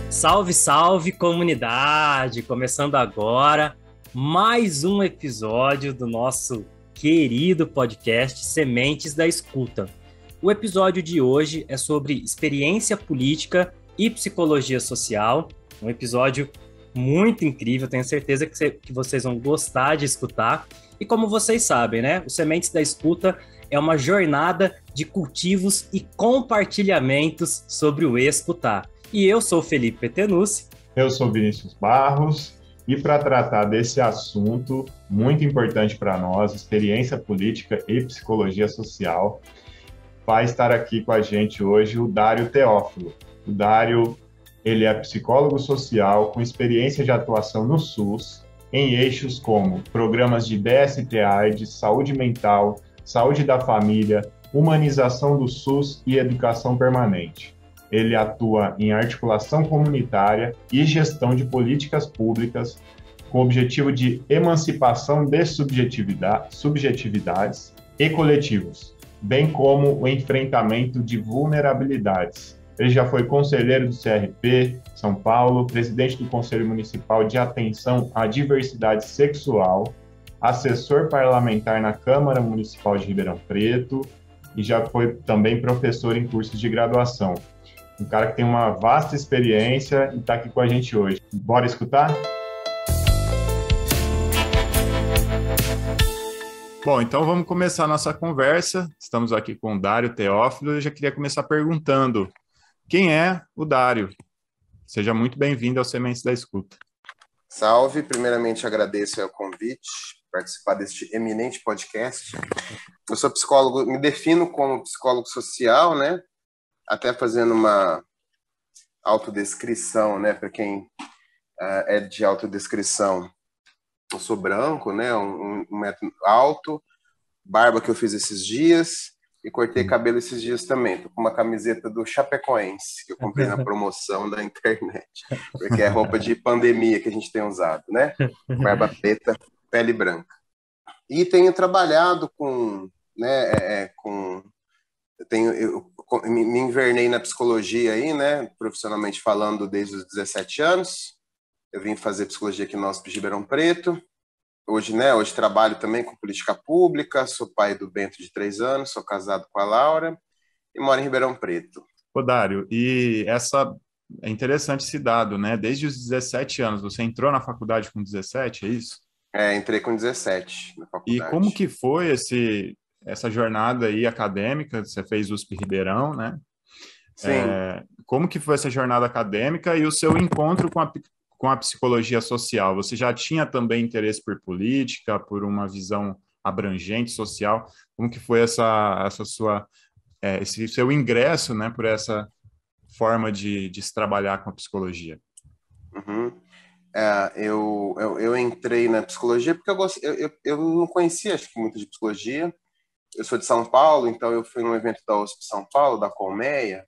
Salve, salve comunidade! Começando agora mais um episódio do nosso querido podcast Sementes da Escuta. O episódio de hoje é sobre experiência política e psicologia social. Um episódio muito incrível, tenho certeza que vocês vão gostar de escutar. E como vocês sabem, né? O Sementes da Escuta é uma jornada de cultivos e compartilhamentos sobre o escutar. E eu sou Felipe Petenucci. Eu sou Vinícius Barros. E para tratar desse assunto muito importante para nós, experiência política e psicologia social, vai estar aqui com a gente hoje o Dário Teófilo. O Dário, ele é psicólogo social com experiência de atuação no SUS, em eixos como programas de DST-AIDS, saúde mental, saúde da família, humanização do SUS e educação permanente. Ele atua em articulação comunitária e gestão de políticas públicas com o objetivo de emancipação de subjetividades e coletivos, bem como o enfrentamento de vulnerabilidades. Ele já foi conselheiro do CRP São Paulo, presidente do Conselho Municipal de Atenção à Diversidade Sexual, assessor parlamentar na Câmara Municipal de Ribeirão Preto e já foi também professor em cursos de graduação. Um cara que tem uma vasta experiência e está aqui com a gente hoje. Bora escutar? Bom, então vamos começar a nossa conversa. Estamos aqui com o Dário Teófilo. Eu já queria começar perguntando: quem é o Dário? Seja muito bem-vindo ao Sementes da Escuta. Salve, primeiramente agradeço o convite, participar deste eminente podcast. Eu sou psicólogo, me defino como psicólogo social, né? Até fazendo uma autodescrição, né? Para quem é de autodescrição, eu sou branco, né? Um metro alto, barba que eu fiz esses dias e cortei cabelo esses dias também. Tô com uma camiseta do Chapecoense que eu comprei na promoção da internet, porque é roupa de pandemia que a gente tem usado, né? Barba preta, pele branca. E tenho trabalhado com, né? Eu me invernei na psicologia aí, né? Profissionalmente falando, desde os 17 anos. Eu vim fazer psicologia aqui no USP de Ribeirão Preto. Hoje trabalho também com política pública. Sou pai do Bento de 3 anos, sou casado com a Laura e moro em Ribeirão Preto. Ô, Dário, e é interessante esse dado, né? Desde os 17 anos, você entrou na faculdade com 17, é isso? Entrei com 17 na faculdade. E como que foi essa jornada aí acadêmica? Você fez USP Ribeirão, né? Sim. Como que foi essa jornada acadêmica e o seu encontro com a psicologia social? Você já tinha também interesse por política, por uma visão abrangente social? Como que foi esse seu ingresso, né, por essa forma de se trabalhar com a psicologia? Uhum. Eu entrei na psicologia porque eu não conhecia, acho que, muito de psicologia. Eu sou de São Paulo, então eu fui num evento da USP São Paulo, da Colmeia,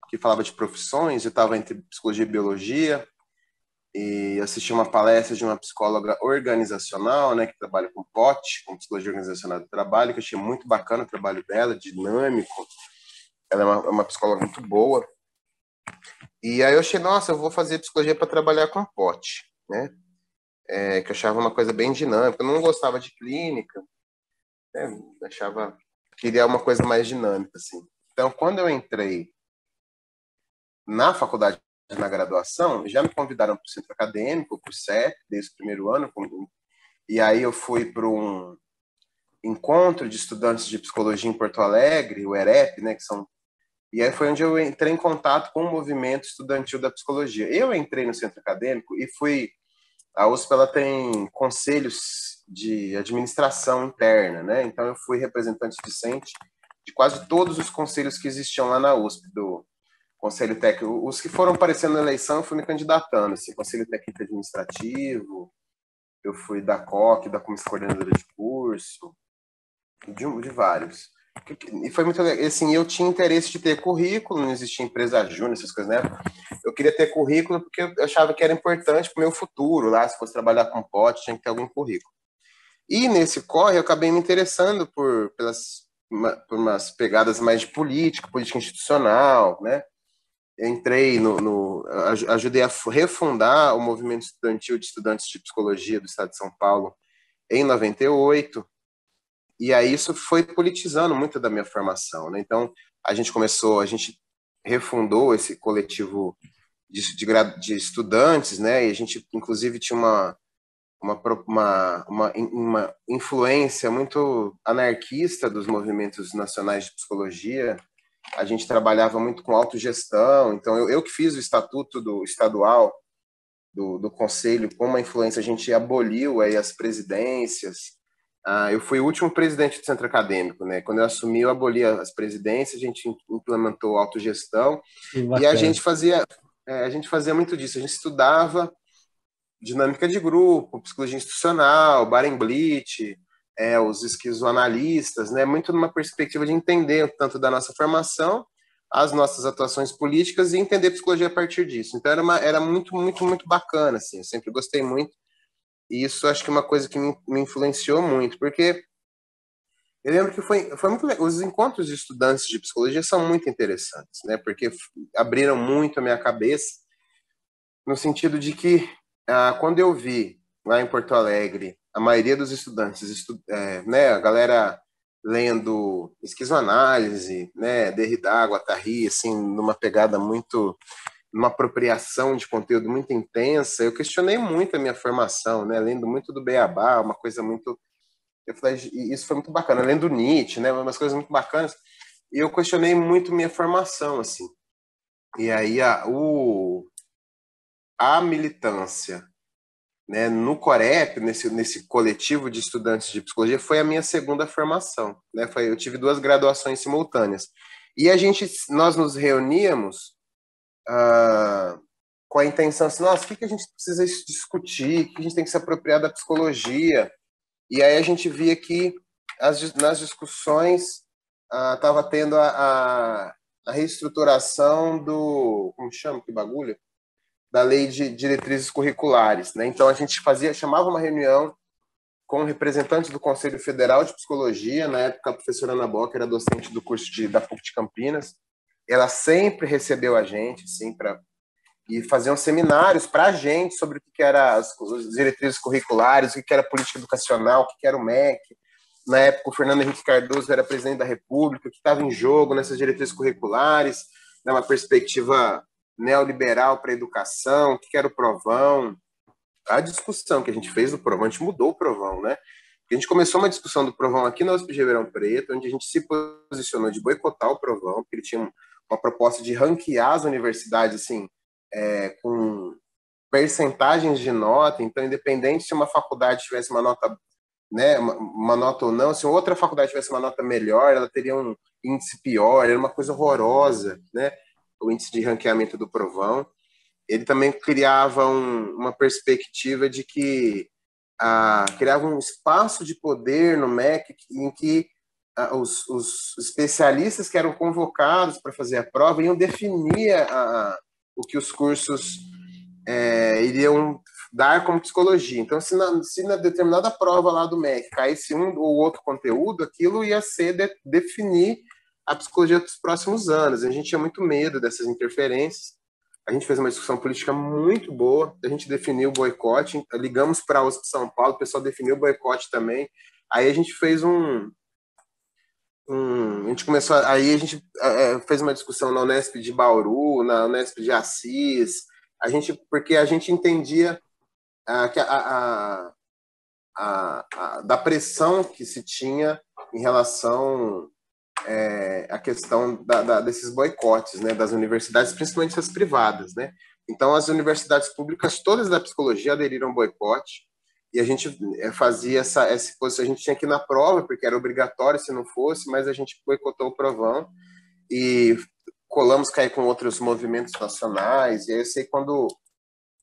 que falava de profissões. Eu estava entre psicologia e biologia e assisti uma palestra de uma psicóloga organizacional, né, que trabalha com POT, com psicologia organizacional do trabalho, que eu achei muito bacana o trabalho dela, dinâmico. Ela é uma psicóloga muito boa. E aí eu achei, nossa, eu vou fazer psicologia para trabalhar com POT, né? Que eu achava uma coisa bem dinâmica. Eu não gostava de clínica, né? Queria uma coisa mais dinâmica, assim. Então, quando eu entrei na faculdade, na graduação, já me convidaram para o centro acadêmico, para o CEP, desde o primeiro ano, e aí eu fui para um encontro de estudantes de psicologia em Porto Alegre, o EREP, né, e aí foi onde eu entrei em contato com o movimento estudantil da psicologia. Eu entrei no centro acadêmico e a USP, ela tem conselhos de administração interna, né? Então eu fui representante discente de quase todos os conselhos que existiam lá na USP, do Conselho Técnico. Os que foram aparecendo na eleição, eu fui me candidatando, assim, Conselho Técnico Administrativo, eu fui da COC, da Comissão Coordenadora de Curso, de vários. E foi muito legal. Assim, eu tinha interesse de ter currículo, não existia empresa júnior, essas coisas, né? Eu queria ter currículo porque eu achava que era importante para o meu futuro, lá, se fosse trabalhar com POT, tinha que ter algum currículo. E nesse corre, eu acabei me interessando por umas pegadas mais de política institucional, né? entrei ajudei a refundar o movimento estudantil de estudantes de psicologia do Estado de São Paulo em 98, e aí isso foi politizando muito da minha formação, né? Então, a gente refundou esse coletivo de estudantes, né? E a gente, inclusive, tinha uma influência muito anarquista dos movimentos nacionais de psicologia. A gente trabalhava muito com autogestão, então eu que fiz o estatuto estadual do conselho, com uma influência, a gente aboliu aí as presidências. Eu fui o último presidente do centro acadêmico, né? Quando eu assumi, eu aboli as presidências, a gente implementou a autogestão, e a gente fazia muito disso, a gente estudava dinâmica de grupo, psicologia institucional, Barenblit, os esquizoanalistas, né? Muito numa perspectiva de entender tanto da nossa formação, as nossas atuações políticas e entender psicologia a partir disso. Então era muito, muito, muito bacana, assim. Eu sempre gostei muito, e isso acho que é uma coisa que me influenciou muito, porque eu lembro que foi muito legal. Os encontros de estudantes de psicologia são muito interessantes, né? Porque abriram muito a minha cabeça, no sentido de que quando eu vi lá em Porto Alegre a maioria dos estudantes, né, a galera lendo esquizoanálise, né, Derrida, Guattari, assim, numa pegada muito, numa apropriação de conteúdo muito intensa, eu questionei muito a minha formação, né, lendo muito do Beabá, uma coisa muito, eu falei, isso foi muito bacana, lendo Nietzsche, né, umas coisas muito bacanas, e eu questionei muito minha formação, assim. E aí a militância, né, no Corep, nesse coletivo de estudantes de psicologia, foi a minha segunda formação, né? Eu tive 2 graduações simultâneas. E nós nos reuníamos com a intenção assim, nossa, o que a gente precisa discutir, o que a gente tem que se apropriar da psicologia. E aí a gente via que nas discussões estava tendo a reestruturação como chama, que bagulho? Da lei de diretrizes curriculares, né? Então a gente chamava uma reunião com representantes do Conselho Federal de Psicologia, na época a professora Ana Boca era docente do curso da PUC de Campinas, ela sempre recebeu a gente, assim, e faziam seminários para a gente sobre o que era as diretrizes curriculares, o que era política educacional, o que era o MEC. Na época o Fernando Henrique Cardoso era presidente da República, o que estava em jogo nessas diretrizes curriculares, né, uma perspectiva neoliberal para a educação, o que era o provão, a discussão que a gente fez do provão, a gente mudou o provão, né? A gente começou uma discussão do provão aqui na USP de Ribeirão Preto, onde a gente se posicionou de boicotar o provão, porque ele tinha uma proposta de ranquear as universidades, assim, com percentagens de nota, então, independente se uma faculdade tivesse uma nota, né, uma nota ou não, se outra faculdade tivesse uma nota melhor, ela teria um índice pior, era uma coisa horrorosa, né? O índice de ranqueamento do provão. Ele também criava uma perspectiva de que criava um espaço de poder no MEC em que os especialistas que eram convocados para fazer a prova iam definir o que os cursos iriam dar como psicologia. Então, se na determinada prova lá do MEC caísse um ou outro conteúdo, aquilo ia ser definir a psicologia dos próximos anos. A gente tinha muito medo dessas interferências. A gente fez uma discussão política muito boa, a gente definiu o boicote, ligamos para a USP São Paulo, o pessoal definiu o boicote também. Aí a gente fez a gente começou, aí a gente fez uma discussão na Unesp de Bauru, na Unesp de Assis, porque a gente entendia que da pressão que se tinha em relação a questão desses boicotes, né, das universidades, principalmente as privadas, né? Então, as universidades públicas, todas da psicologia, aderiram ao boicote, e a gente fazia a gente tinha que ir na prova, porque era obrigatório se não fosse, mas a gente boicotou o provão, e colamos cair com outros movimentos nacionais, e aí eu sei quando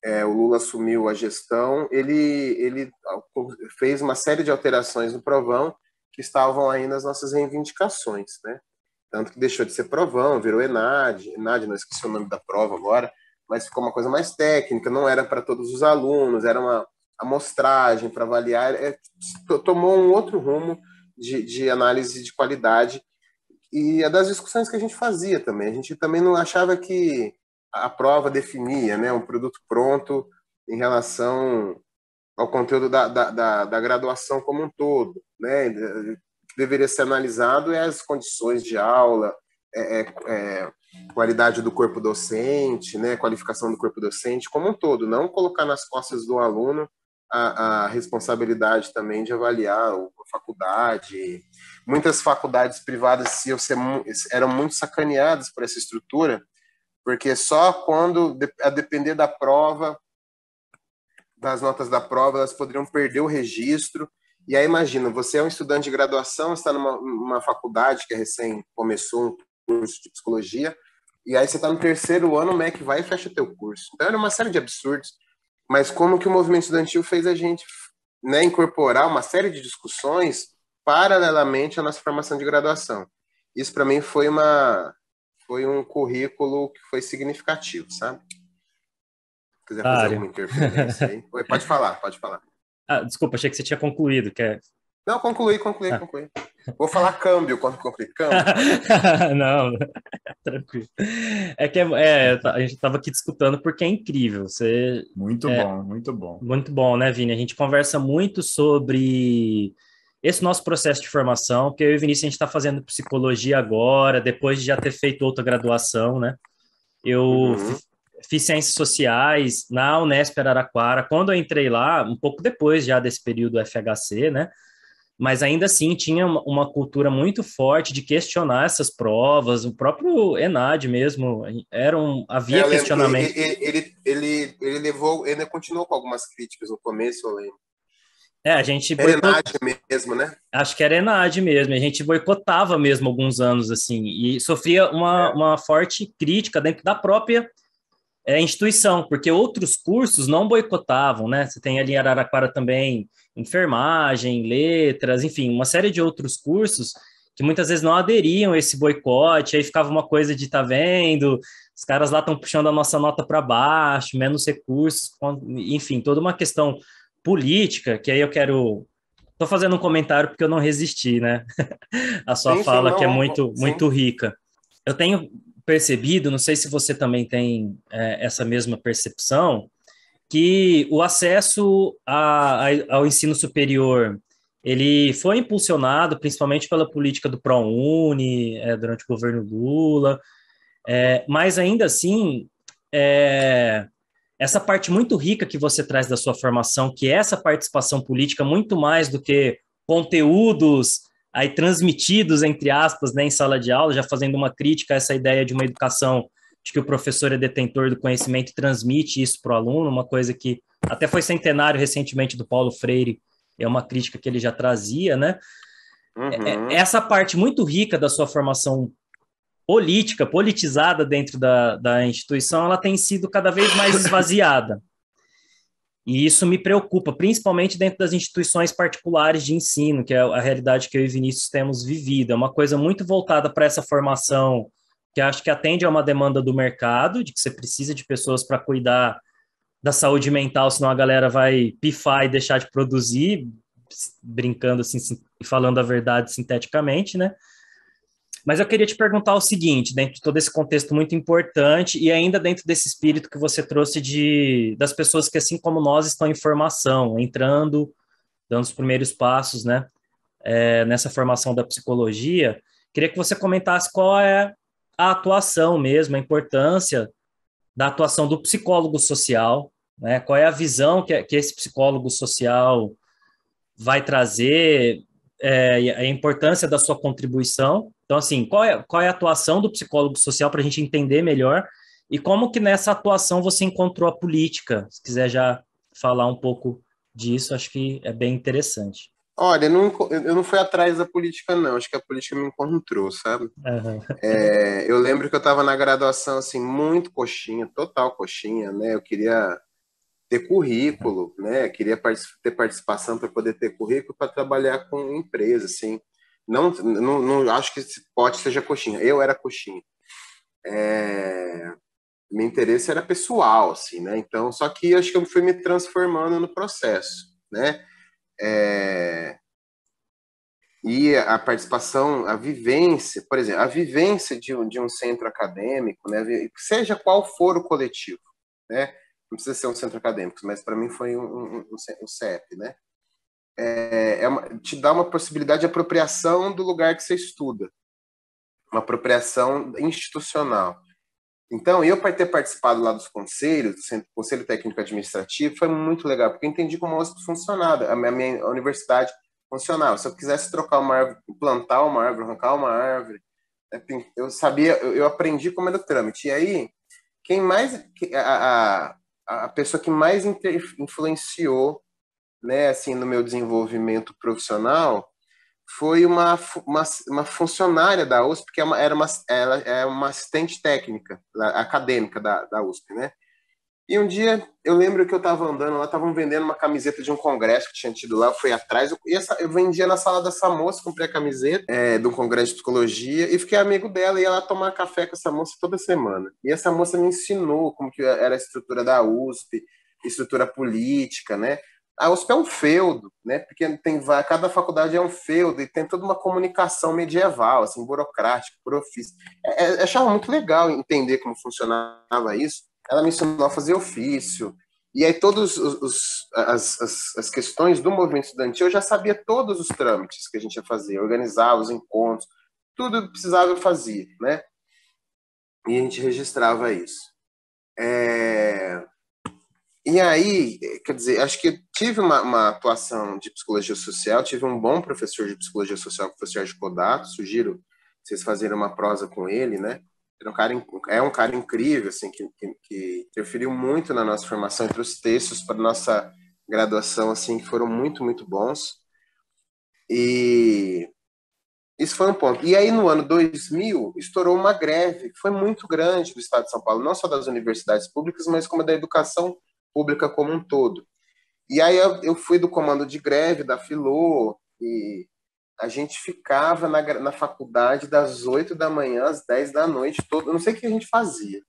o Lula assumiu a gestão, ele fez uma série de alterações no provão, que estavam aí nas nossas reivindicações, né? Tanto que deixou de ser provão, virou ENAD, não esqueci o nome da prova agora, mas ficou uma coisa mais técnica, não era para todos os alunos, era uma amostragem para avaliar, tomou um outro rumo de análise de qualidade, e é das discussões que a gente fazia também. A gente também não achava que a prova definia, né, um produto pronto em relação ao conteúdo da graduação como um todo, né? O que deveria ser analisado é as condições de aula, qualidade do corpo docente, né? Qualificação do corpo docente como um todo, não colocar nas costas do aluno a responsabilidade também de avaliar a faculdade. Muitas faculdades privadas eram muito sacaneadas por essa estrutura, porque só quando, a depender da prova, das notas da prova, elas poderiam perder o registro. E aí, imagina, você é um estudante de graduação, está numa faculdade que recém começou um curso de psicologia, e aí você está no terceiro ano, o MEC vai e fecha teu curso. Então, era uma série de absurdos. Mas como que o movimento estudantil fez a gente, né, incorporar uma série de discussões paralelamente à nossa formação de graduação. Isso, para mim, foi um currículo que foi significativo, sabe? Se quiser fazer alguma interferência aí. Oi, pode falar. Ah, desculpa, achei que você tinha concluído. Não, concluí. Vou falar câmbio quando concluir. Câmbio. Não, tranquilo. A gente estava aqui discutindo porque é incrível. Muito bom, muito bom. Muito bom, né, Vini? A gente conversa muito sobre esse nosso processo de formação, porque eu e o Vinícius, a gente está fazendo psicologia agora, depois de já ter feito outra graduação, né? Eu fiz ciências sociais na Unesp Araraquara. Quando eu entrei lá, um pouco depois já desse período FHC, né? Mas ainda assim tinha uma cultura muito forte de questionar essas provas, o próprio ENAD mesmo, havia questionamento. Ele continuou com algumas críticas no começo, eu lembro. A gente era ENAD mesmo, né? Acho que era ENAD mesmo, a gente boicotava mesmo alguns anos, assim, e sofria uma forte crítica dentro da própria instituição, porque outros cursos não boicotavam, né? Você tem ali em Araraquara também enfermagem, letras, enfim, uma série de outros cursos que muitas vezes não aderiam a esse boicote, aí ficava uma coisa de, tá vendo, os caras lá estão puxando a nossa nota para baixo, menos recursos, enfim, toda uma questão política, que aí eu quero... Estou fazendo um comentário porque eu não resisti, né? A sua fala, que é muito rica. Eu tenho percebido, não sei se você também tem essa mesma percepção, que o acesso ao ensino superior ele foi impulsionado principalmente pela política do ProUni durante o governo Lula, mas ainda assim essa parte muito rica que você traz da sua formação, que é essa participação política muito mais do que conteúdos aí transmitidos, entre aspas, né, em sala de aula, já fazendo uma crítica a essa ideia de uma educação de que o professor é detentor do conhecimento e transmite isso para o aluno, uma coisa que até foi centenário recentemente do Paulo Freire, é uma crítica que ele já trazia, né? Essa parte muito rica da sua formação política, politizada dentro da instituição, ela tem sido cada vez mais esvaziada. E isso me preocupa, principalmente dentro das instituições particulares de ensino, que é a realidade que eu e Vinícius temos vivido. É uma coisa muito voltada para essa formação, que acho que atende a uma demanda do mercado, de que você precisa de pessoas para cuidar da saúde mental, senão a galera vai pifar e deixar de produzir, brincando assim, e falando a verdade sinteticamente, né? Mas eu queria te perguntar o seguinte, dentro de todo esse contexto muito importante e ainda dentro desse espírito que você trouxe das pessoas que, assim como nós, estão em formação, entrando, dando os primeiros passos, né, nessa formação da psicologia, queria que você comentasse qual é a atuação mesmo, a importância da atuação do psicólogo social, né, qual é a visão que esse psicólogo social vai trazer, a importância da sua contribuição. Então, assim, qual é a atuação do psicólogo social para a gente entender melhor e como que nessa atuação você encontrou a política? Se quiser já falar um pouco disso, acho que é bem interessante. Olha, eu não fui atrás da política, não. Acho que a política me encontrou, sabe? Uhum. Eu lembro que eu estava na graduação, assim, muito coxinha, total coxinha, né? Eu queria ter currículo, né? Queria ter participação para poder ter currículo para trabalhar com empresa, assim. Não acho que esse pote seja coxinha. Eu era coxinha. Meu interesse era pessoal, assim, né? Então, só que acho que eu fui me transformando no processo, né? E a participação, a vivência, por exemplo, a vivência de um centro acadêmico, né, seja qual for o coletivo, né, não precisa ser um centro acadêmico, mas para mim foi um CEP, né, te dá uma possibilidade de apropriação do lugar que você estuda, uma apropriação institucional. Então, eu ter participado lá dos conselhos, do Conselho Técnico Administrativo, foi muito legal, porque eu entendi como a USP funcionava, a minha universidade funcionava. Se eu quisesse trocar uma árvore, plantar uma árvore, arrancar uma árvore, eu sabia, eu aprendi como era o trâmite. E aí, quem mais, a pessoa que mais influenciou, né, assim, no meu desenvolvimento profissional foi uma funcionária da USP, que ela é uma assistente técnica, acadêmica da USP, né? E um dia, eu lembro que eu estava andando lá, estavam vendendo uma camiseta de um congresso que tinha tido lá, eu fui atrás, eu vendia na sala dessa moça, comprei a camiseta de um congresso de psicologia e fiquei amigo dela, ia lá tomar café com essa moça toda semana. E essa moça me ensinou como que era a estrutura da USP, estrutura política, né? A USP é um feudo, né? Porque cada faculdade é um feudo e tem toda uma comunicação medieval, assim, burocrática, por ofício. Achava muito legal entender como funcionava isso. Ela me ensinou a fazer ofício. E aí todas as questões do movimento estudantil, eu já sabia todos os trâmites que a gente ia fazer, organizava os encontros, tudo que precisava eu fazia, né? E a gente registrava isso. E aí, quer dizer, acho que tive uma atuação de psicologia social, tive um bom professor de psicologia social, o professor Sérgio Codato, sugiro vocês fazerem uma prosa com ele, né? É um cara incrível, assim, que interferiu muito na nossa formação, entre os textos para nossa graduação, assim, que foram muito, muito bons. E isso foi um ponto. E aí, no ano 2000, estourou uma greve que foi muito grande do Estado de São Paulo, não só das universidades públicas, mas como da educação pública como um todo. E aí eu fui do comando de greve da Filô, e a gente ficava na faculdade das 8 da manhã às 10 da noite, todo, não sei o que a gente fazia,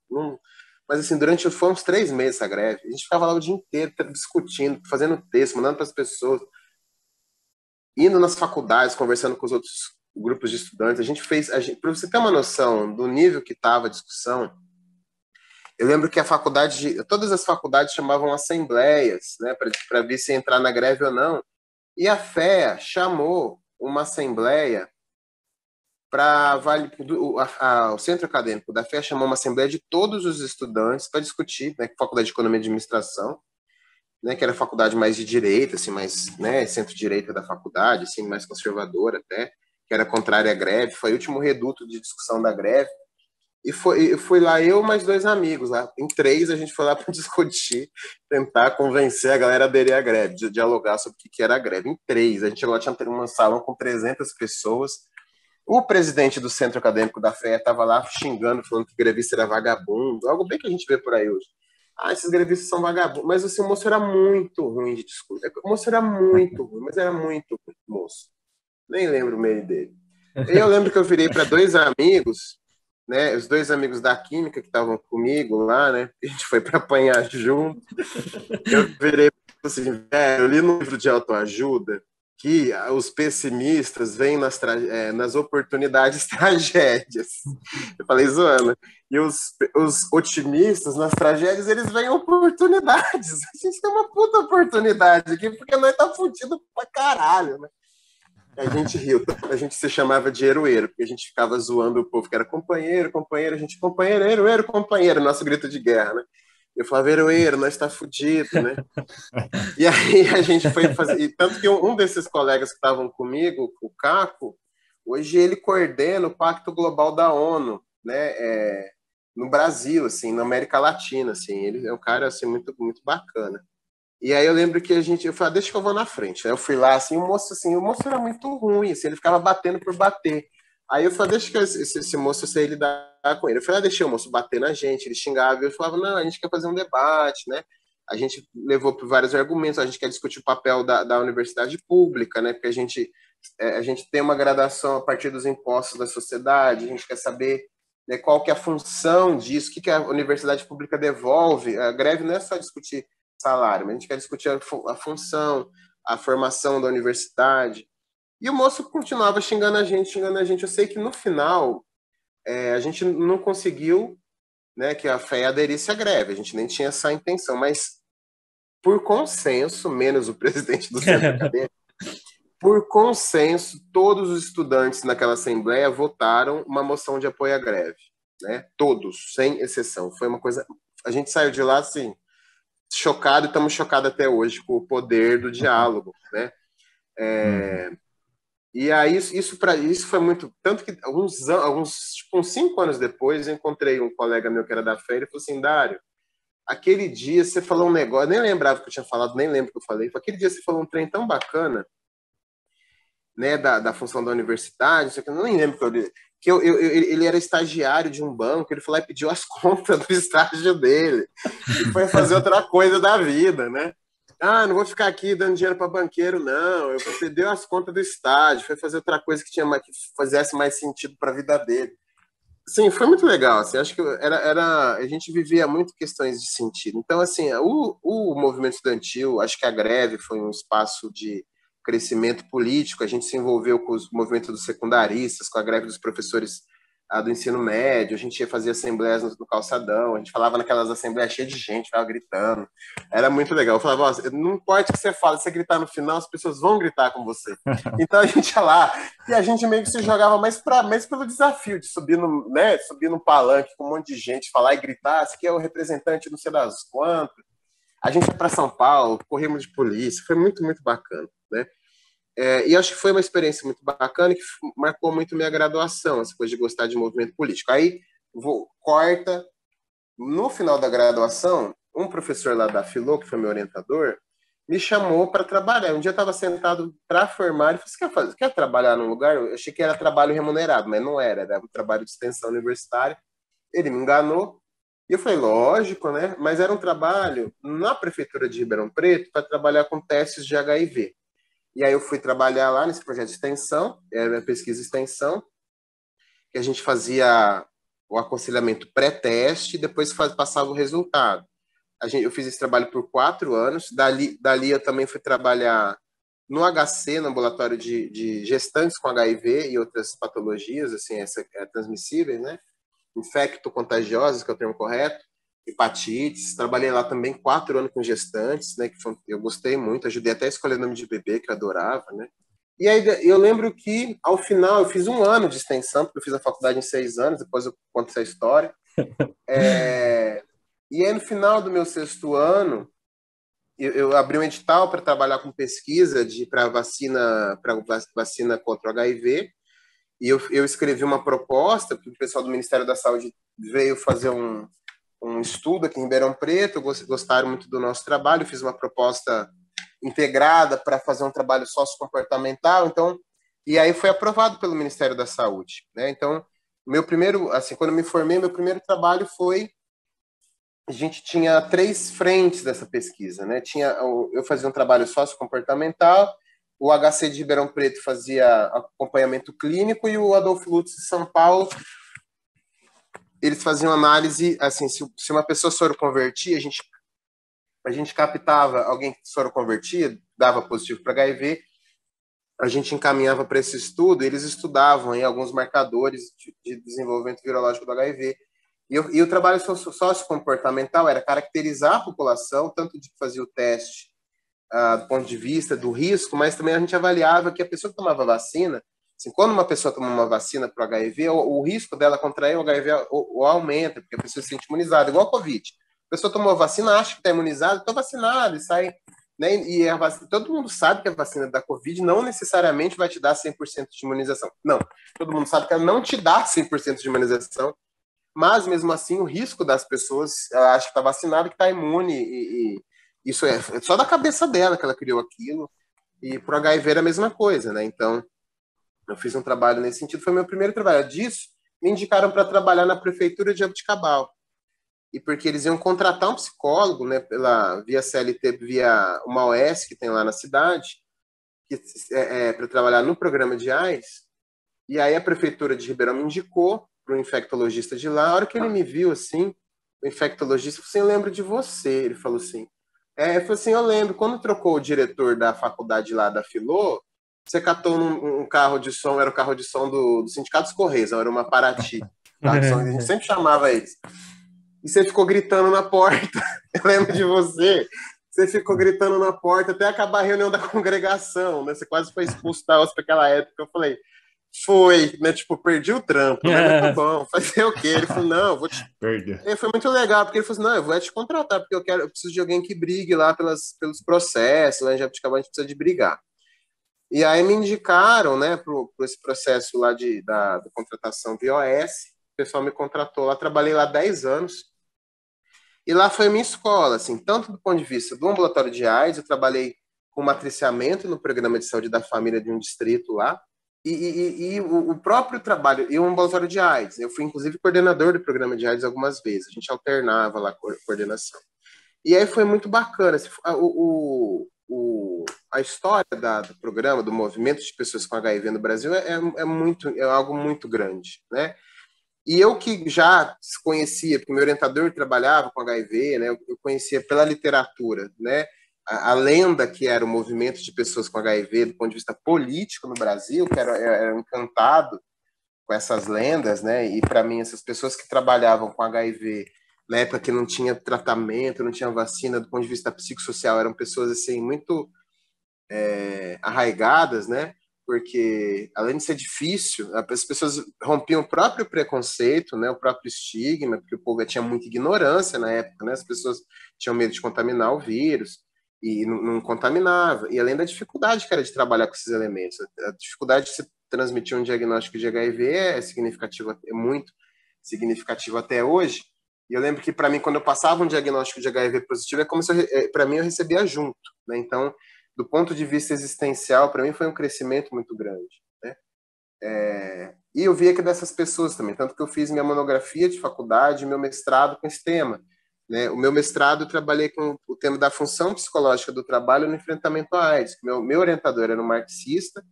mas assim, foi uns 3 meses a greve, a gente ficava lá o dia inteiro discutindo, fazendo texto, mandando para as pessoas, indo nas faculdades, conversando com os outros grupos de estudantes, para você ter uma noção do nível que estava a discussão, eu lembro que todas as faculdades chamavam assembleias, né, para ver se ia entrar na greve ou não. E a FEA chamou uma assembleia o centro acadêmico da FEA chamou uma assembleia de todos os estudantes para discutir, né, Faculdade de Economia e Administração, né, que era a faculdade mais de direita, assim, mais, né, centro-direita da faculdade, assim, mais conservadora até, que era contrária à greve, foi o último reduto de discussão da greve. E fui lá eu mais 2 amigos lá. Em 3 a gente foi lá para discutir, tentar convencer a galera a aderir à greve, dialogar sobre o que era a greve. Em 3 a gente chegou lá, tinha uma sala com 300 pessoas. O presidente do centro acadêmico da FEA estava lá xingando, falando que grevista era vagabundo, algo bem que a gente vê por aí hoje. Ah, esses grevistas são vagabundos. Mas assim, o moço era muito ruim de discurso. O moço era muito ruim, mas era muito ruim, moço. Nem lembro o meio dele. E eu lembro que eu virei para 2 amigos, né, os 2 amigos da química que estavam comigo lá, né, a gente foi para apanhar junto. Eu virei assim, velho, eu li no livro de autoajuda que os pessimistas vêm nas oportunidades tragédias. Eu falei, zoando. E os otimistas nas tragédias, eles veem oportunidades. A gente tem uma puta oportunidade aqui, porque nós tá fudido pra caralho, né? A gente riu, a gente se chamava de heroeiro, porque a gente ficava zoando o povo que era companheiro, a gente, companheiro, heroeiro, companheiro, nosso grito de guerra, né? Eu falava, heroeiro, nós tá fudido, né? E aí a gente foi fazer, e tanto que um desses colegas que estavam comigo, o Caco, hoje ele coordena o Pacto Global da ONU, né? No Brasil, assim, na América Latina, assim, ele é um cara, assim, muito, muito bacana. E aí eu lembro que eu falei, deixa que eu vou na frente. Aí eu fui lá, assim, o moço era muito ruim, assim, ele ficava batendo por bater. Aí eu falei, deixa que esse moço, eu sei lidar com ele. Eu falei, deixa o moço bater na gente, ele xingava, e eu falava, não, a gente quer fazer um debate, né? A gente levou por vários argumentos, a gente quer discutir o papel da universidade pública, né? Porque a gente tem uma gradação a partir dos impostos da sociedade, a gente quer saber, né, qual que é a função disso, o que a universidade pública devolve. A greve não é só discutir salário, mas a gente quer discutir a função, a formação da universidade. E o moço continuava xingando a gente, xingando a gente. Eu sei que no final a gente não conseguiu, né, que a FEA aderisse à greve. A gente nem tinha essa intenção, mas por consenso, menos o presidente do centro acadêmico, por consenso, todos os estudantes naquela assembleia votaram uma moção de apoio à greve, né? Todos, sem exceção. Foi uma coisa... A gente saiu de lá, assim, chocado, e estamos chocados até hoje com o poder do diálogo, né? E aí isso foi muito... Tanto que tipo, uns 5 anos depois, eu encontrei um colega meu que era da feira e falou assim, Dário, aquele dia você falou um negócio, nem lembrava que eu tinha falado, nem lembro o que eu falei, aquele dia você falou um trem tão bacana, né, da função da universidade, eu não lembro que ele era estagiário de um banco, ele foi lá e pediu as contas do estágio dele, e foi fazer outra coisa da vida, né? Ah, não vou ficar aqui dando dinheiro para banqueiro, não. Você deu as contas do estágio, foi fazer outra coisa que fizesse mais sentido para a vida dele. Sim, foi muito legal. Assim, acho que a gente vivia muito questões de sentido. Então, assim, o movimento estudantil, acho que a greve foi um espaço de crescimento político. A gente se envolveu com os movimentos dos secundaristas, com a greve dos professores do ensino médio. A gente ia fazer assembleias no calçadão. A gente falava naquelas assembleias cheias de gente, ficava gritando. Era muito legal. Eu falava, não importa o que você fala, se você gritar no final, as pessoas vão gritar com você. Então a gente ia lá e a gente meio que se jogava mais pelo desafio de subir no palanque com um monte de gente, falar e gritar, esse aqui é o representante não sei das quantas. A gente foi para São Paulo, corremos de polícia, foi muito, muito bacana, né? E acho que foi uma experiência muito bacana que marcou muito minha graduação, essa coisa de gostar de movimento político. Aí, corta, no final da graduação, um professor lá da Filô, que foi meu orientador, me chamou para trabalhar. Um dia eu estava sentado para formar, ele falou, você quer trabalhar num lugar? Eu achei que era trabalho remunerado, mas não era um trabalho de extensão universitária. Ele me enganou, e eu falei, lógico, né? Mas era um trabalho na prefeitura de Ribeirão Preto para trabalhar com testes de HIV. E aí eu fui trabalhar lá nesse projeto de extensão, era a pesquisa de extensão, que a gente fazia o aconselhamento pré-teste e depois passava o resultado. Eu fiz esse trabalho por 4 anos, dali eu também fui trabalhar no HC, no ambulatório de gestantes com HIV e outras patologias, assim, transmissíveis, né? Infecto-contagiosas, que é o termo correto, hepatites. Trabalhei lá também 4 anos com gestantes, né? Eu gostei muito, ajudei até a escolher o nome de bebê, que eu adorava, né? E aí eu lembro que, ao final, eu fiz 1 ano de extensão, porque eu fiz a faculdade em 6 anos, depois eu conto essa história. E aí, no final do meu 6º ano, eu abri um edital para trabalhar com pesquisa para vacina contra o HIV, e eu escrevi uma proposta, porque o pessoal do Ministério da Saúde veio fazer um estudo aqui em Ribeirão Preto, gostaram muito do nosso trabalho, fiz uma proposta integrada para fazer um trabalho sociocomportamental, então, e aí foi aprovado pelo Ministério da Saúde, né? Então, quando eu me formei, meu primeiro trabalho foi, a gente tinha 3 frentes dessa pesquisa, né? Eu fazia um trabalho sociocomportamental, o HC de Ribeirão Preto fazia acompanhamento clínico e o Adolfo Lutz de São Paulo, eles faziam análise, assim, se uma pessoa soroconvertia, a gente captava alguém que soroconvertia, dava positivo para HIV, a gente encaminhava para esse estudo, eles estudavam aí alguns marcadores de desenvolvimento virológico do HIV. E o trabalho sociocomportamental era caracterizar a população, tanto de que fazia o teste do ponto de vista do risco, mas também a gente avaliava que a pessoa que tomava vacina, assim, quando uma pessoa toma uma vacina para o HIV, o risco dela contrair o HIV aumenta, porque a pessoa se sente imunizada, igual a Covid. A pessoa tomou a vacina, acha que está imunizada, estou vacinado, e sai... Né? E todo mundo sabe que a vacina da Covid não necessariamente vai te dar 100% de imunização. Não, todo mundo sabe que ela não te dá 100% de imunização, mas mesmo assim o risco das pessoas, ela acha que está vacinada, que está imune, e isso é só da cabeça dela que ela criou aquilo, e para o HIV era a mesma coisa, né? Então, eu fiz um trabalho nesse sentido, foi meu primeiro trabalho. Disso, me indicaram para trabalhar na prefeitura de Jaboticabal, e porque eles iam contratar um psicólogo, né, via CLT, via uma OS que tem lá na cidade, para trabalhar no programa de AIDS, e aí a prefeitura de Ribeirão me indicou para um infectologista de lá. A hora que ele me viu, assim, o infectologista falou assim, eu lembro de você, ele falou assim, eu lembro, quando trocou o diretor da faculdade lá da Filô, você catou um carro de som, era o carro de som do Sindicato dos Correios, era uma Paraty. Carro de som, a gente sempre chamava eles. E você ficou gritando na porta. Eu lembro de você. Você ficou gritando na porta até acabar a reunião da congregação, né? Você quase foi expulso da USP naquela época. Eu falei, foi, né? Tipo, perdi o trampo, né? Mas tá bom, fazer o quê? Ele falou, não, eu vou te... Perdeu. E foi muito legal, porque ele falou assim, não, eu vou te contratar, porque eu preciso de alguém que brigue lá pelos processos, lá em Jabuticabal a gente precisa de brigar. E aí me indicaram, né, para esse processo lá da contratação via OS. O pessoal me contratou lá, trabalhei lá 10 anos. E lá foi a minha escola, assim, tanto do ponto de vista do ambulatório de AIDS, eu trabalhei com matriciamento no programa de saúde da família de um distrito lá, e o próprio trabalho, e o ambulatório de AIDS. Eu fui, inclusive, coordenador do programa de AIDS algumas vezes, a gente alternava lá a coordenação. E aí foi muito bacana. A história do programa, do movimento de pessoas com HIV no Brasil é algo muito grande, né? E eu que já conhecia, porque meu orientador trabalhava com HIV, né? Eu conhecia pela literatura, né? A lenda que era o movimento de pessoas com HIV do ponto de vista político no Brasil, que era encantado com essas lendas, né? E para mim essas pessoas que trabalhavam com HIV na época que não tinha tratamento, não tinha vacina, do ponto de vista psicossocial, eram pessoas assim muito arraigadas, né? Porque além de ser difícil, as pessoas rompiam o próprio preconceito, né? O próprio estigma, porque o povo tinha muita ignorância na época, né? As pessoas tinham medo de contaminar o vírus e não contaminava. E além da dificuldade que era de trabalhar com esses elementos, a dificuldade de se transmitir um diagnóstico de HIV é significativo, é muito significativo até hoje. E eu lembro que, para mim, quando eu passava um diagnóstico de HIV positivo, é como se, para mim, eu recebia junto, né? Então, do ponto de vista existencial, para mim foi um crescimento muito grande, né? E eu via que dessas pessoas também, tanto que eu fiz minha monografia de faculdade, meu mestrado com esse tema, né? O meu mestrado eu trabalhei com o tema da função psicológica do trabalho no enfrentamento à AIDS. Meu orientador era um marxista,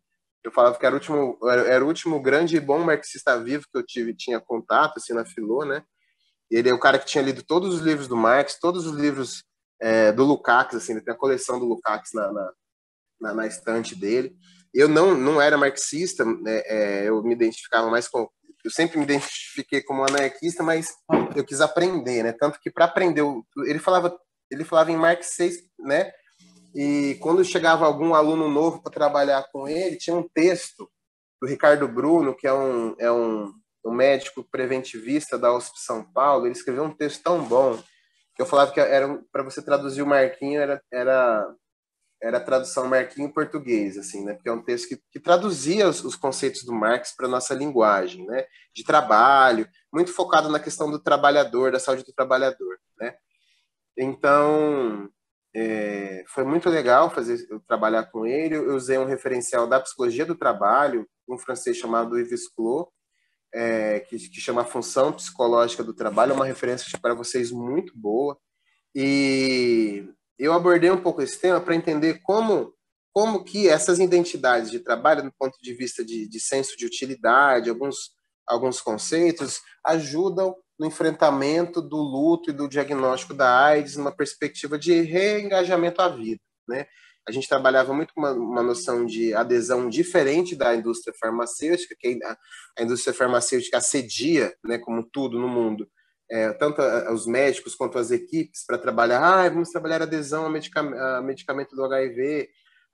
eu falava que era o último grande e bom marxista vivo que eu tinha contato, assim, na Filô, né? Ele é o cara que tinha lido todos os livros do Marx, todos os livros do Lukács, assim, ele tem a coleção do Lukács na estante dele. Eu não era marxista, né, eu me identificava mais com... Eu sempre me identifiquei como anarquista, mas eu quis aprender, né? Tanto que para aprender... Ele falava em Marx 6, né? E quando chegava algum aluno novo para trabalhar com ele, tinha um texto do Ricardo Bruno, que é um médico preventivista da USP São Paulo. Ele escreveu um texto tão bom que eu falava que era para você traduzir o Marquinho, era a tradução Marquinho em português, assim, né? Porque é um texto que traduzia os conceitos do Marx para nossa linguagem, né? De trabalho, muito focado na questão do trabalhador, da saúde do trabalhador, né? Então, foi muito legal trabalhar com ele. Eu usei um referencial da psicologia do trabalho, um francês chamado Yves Clot, que chama Função Psicológica do Trabalho, é uma referência para vocês muito boa. E eu abordei um pouco esse tema para entender como que essas identidades de trabalho, do ponto de vista de senso de utilidade, alguns conceitos, ajudam no enfrentamento do luto e do diagnóstico da AIDS numa perspectiva de reengajamento à vida, né? A gente trabalhava muito com uma noção de adesão diferente da indústria farmacêutica, que a indústria farmacêutica assedia, né, como tudo no mundo, tanto os médicos quanto as equipes para trabalhar, vamos trabalhar adesão a medicamento do HIV.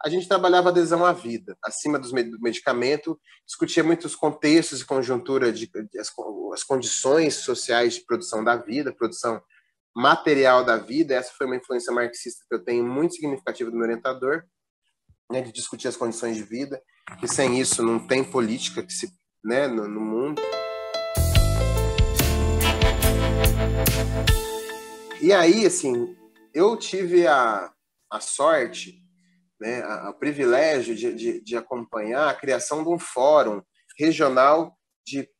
A gente trabalhava adesão à vida, acima do medicamento, discutia muitos contextos e conjuntura, as condições sociais de produção da vida, produção material da vida. Essa foi uma influência marxista que eu tenho muito significativa do meu orientador, né, de discutir as condições de vida, que sem isso não tem política né, no mundo. E aí, assim, eu tive a sorte, né, o privilégio de acompanhar a criação de um fórum regional de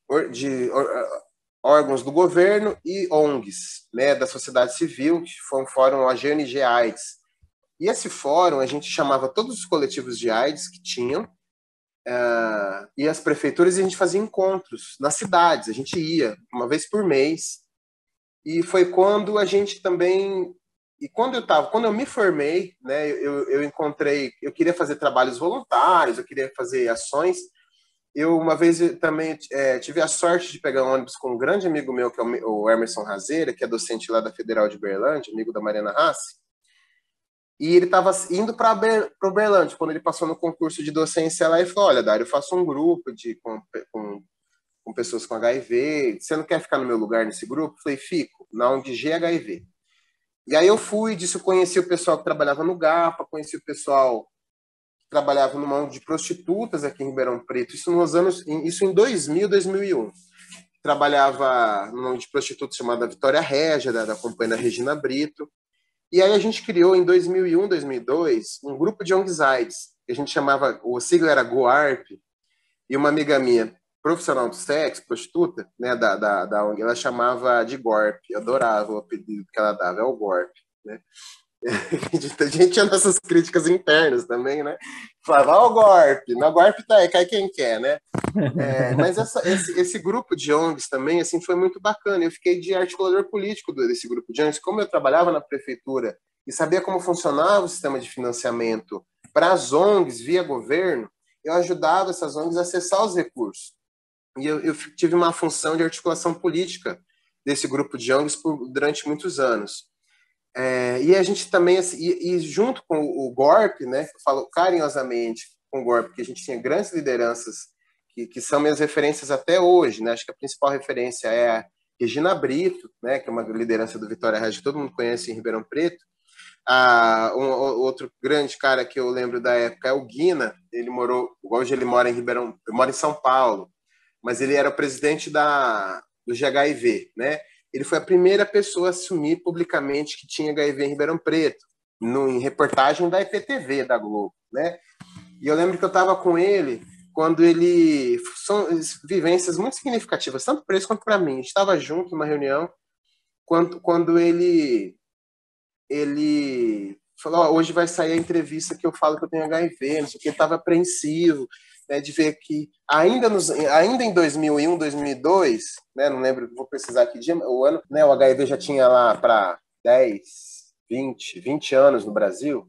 órgãos do governo e ONGs, né, da sociedade civil, que foi um fórum OGNG AIDS. E esse fórum, a gente chamava todos os coletivos de AIDS que tinham, e as prefeituras, e a gente fazia encontros nas cidades, a gente ia uma vez por mês. E foi quando a gente também quando eu me formei, né, eu queria fazer trabalhos voluntários, eu queria fazer ações. Eu, uma vez, também tive a sorte de pegar um ônibus com um grande amigo meu, que é o Emerson Razeira, que é docente lá da Federal de Berlândia, amigo da Mariana Hassi, e ele estava indo para Berlândia, quando ele passou no concurso de docência lá, e falou, olha, Dário, eu faço um grupo com pessoas com HIV, você não quer ficar no meu lugar nesse grupo? Eu falei, fico, na ONG HIV. E aí eu fui, disse, eu conheci o pessoal que trabalhava no GAPA, conheci o pessoal que trabalhava numa ONG de prostitutas aqui em Ribeirão Preto, isso em 2000, 2001. Trabalhava numa ONG de prostitutas chamada Vitória Régia, da companhia Regina Brito. E aí a gente criou, em 2001, 2002, um grupo de ONGs AIDS, que a gente chamava, o sigla era GOARP, e uma amiga minha, profissional do sexo, prostituta, né, da ONG, ela chamava de GORP. Eu adorava o apelido que ela dava, é o GORP, né? A gente tinha nossas críticas internas também, né? Falava, ó, o GORP, na GORP tá aí, cai quem quer, né? Mas esse grupo de ONGs também, assim, foi muito bacana. Eu fiquei de articulador político desse grupo de ONGs. Como eu trabalhava na prefeitura e sabia como funcionava o sistema de financiamento para as ONGs via governo, eu ajudava essas ONGs a acessar os recursos. E eu tive uma função de articulação política desse grupo de ONGs durante muitos anos. E a gente também, assim, e junto com o GORP, né, eu falo carinhosamente com o GORP, porque a gente tinha grandes lideranças que são minhas referências até hoje, né? Acho que a principal referência é a Regina Brito, né, que é uma liderança do Vitória Régia que todo mundo conhece em Ribeirão Preto. Outro grande cara que eu lembro da época é o Guina. Hoje ele mora em Ribeirão, eu moro em São Paulo, mas ele era o presidente do GHIV, né? Ele foi a primeira pessoa a assumir publicamente que tinha HIV em Ribeirão Preto, em reportagem da IPTV, da Globo, né? E eu lembro que eu estava com ele quando são vivências muito significativas, tanto para ele quanto para mim. A gente estava junto numa reunião, quando ele falou, hoje vai sair a entrevista que eu falo que eu tenho HIV, não sei o que, ele estava apreensivo, né, de ver que ainda em 2001, 2002, né, não lembro, vou precisar aqui o ano, né, o HIV já tinha lá para 10, 20 anos no Brasil,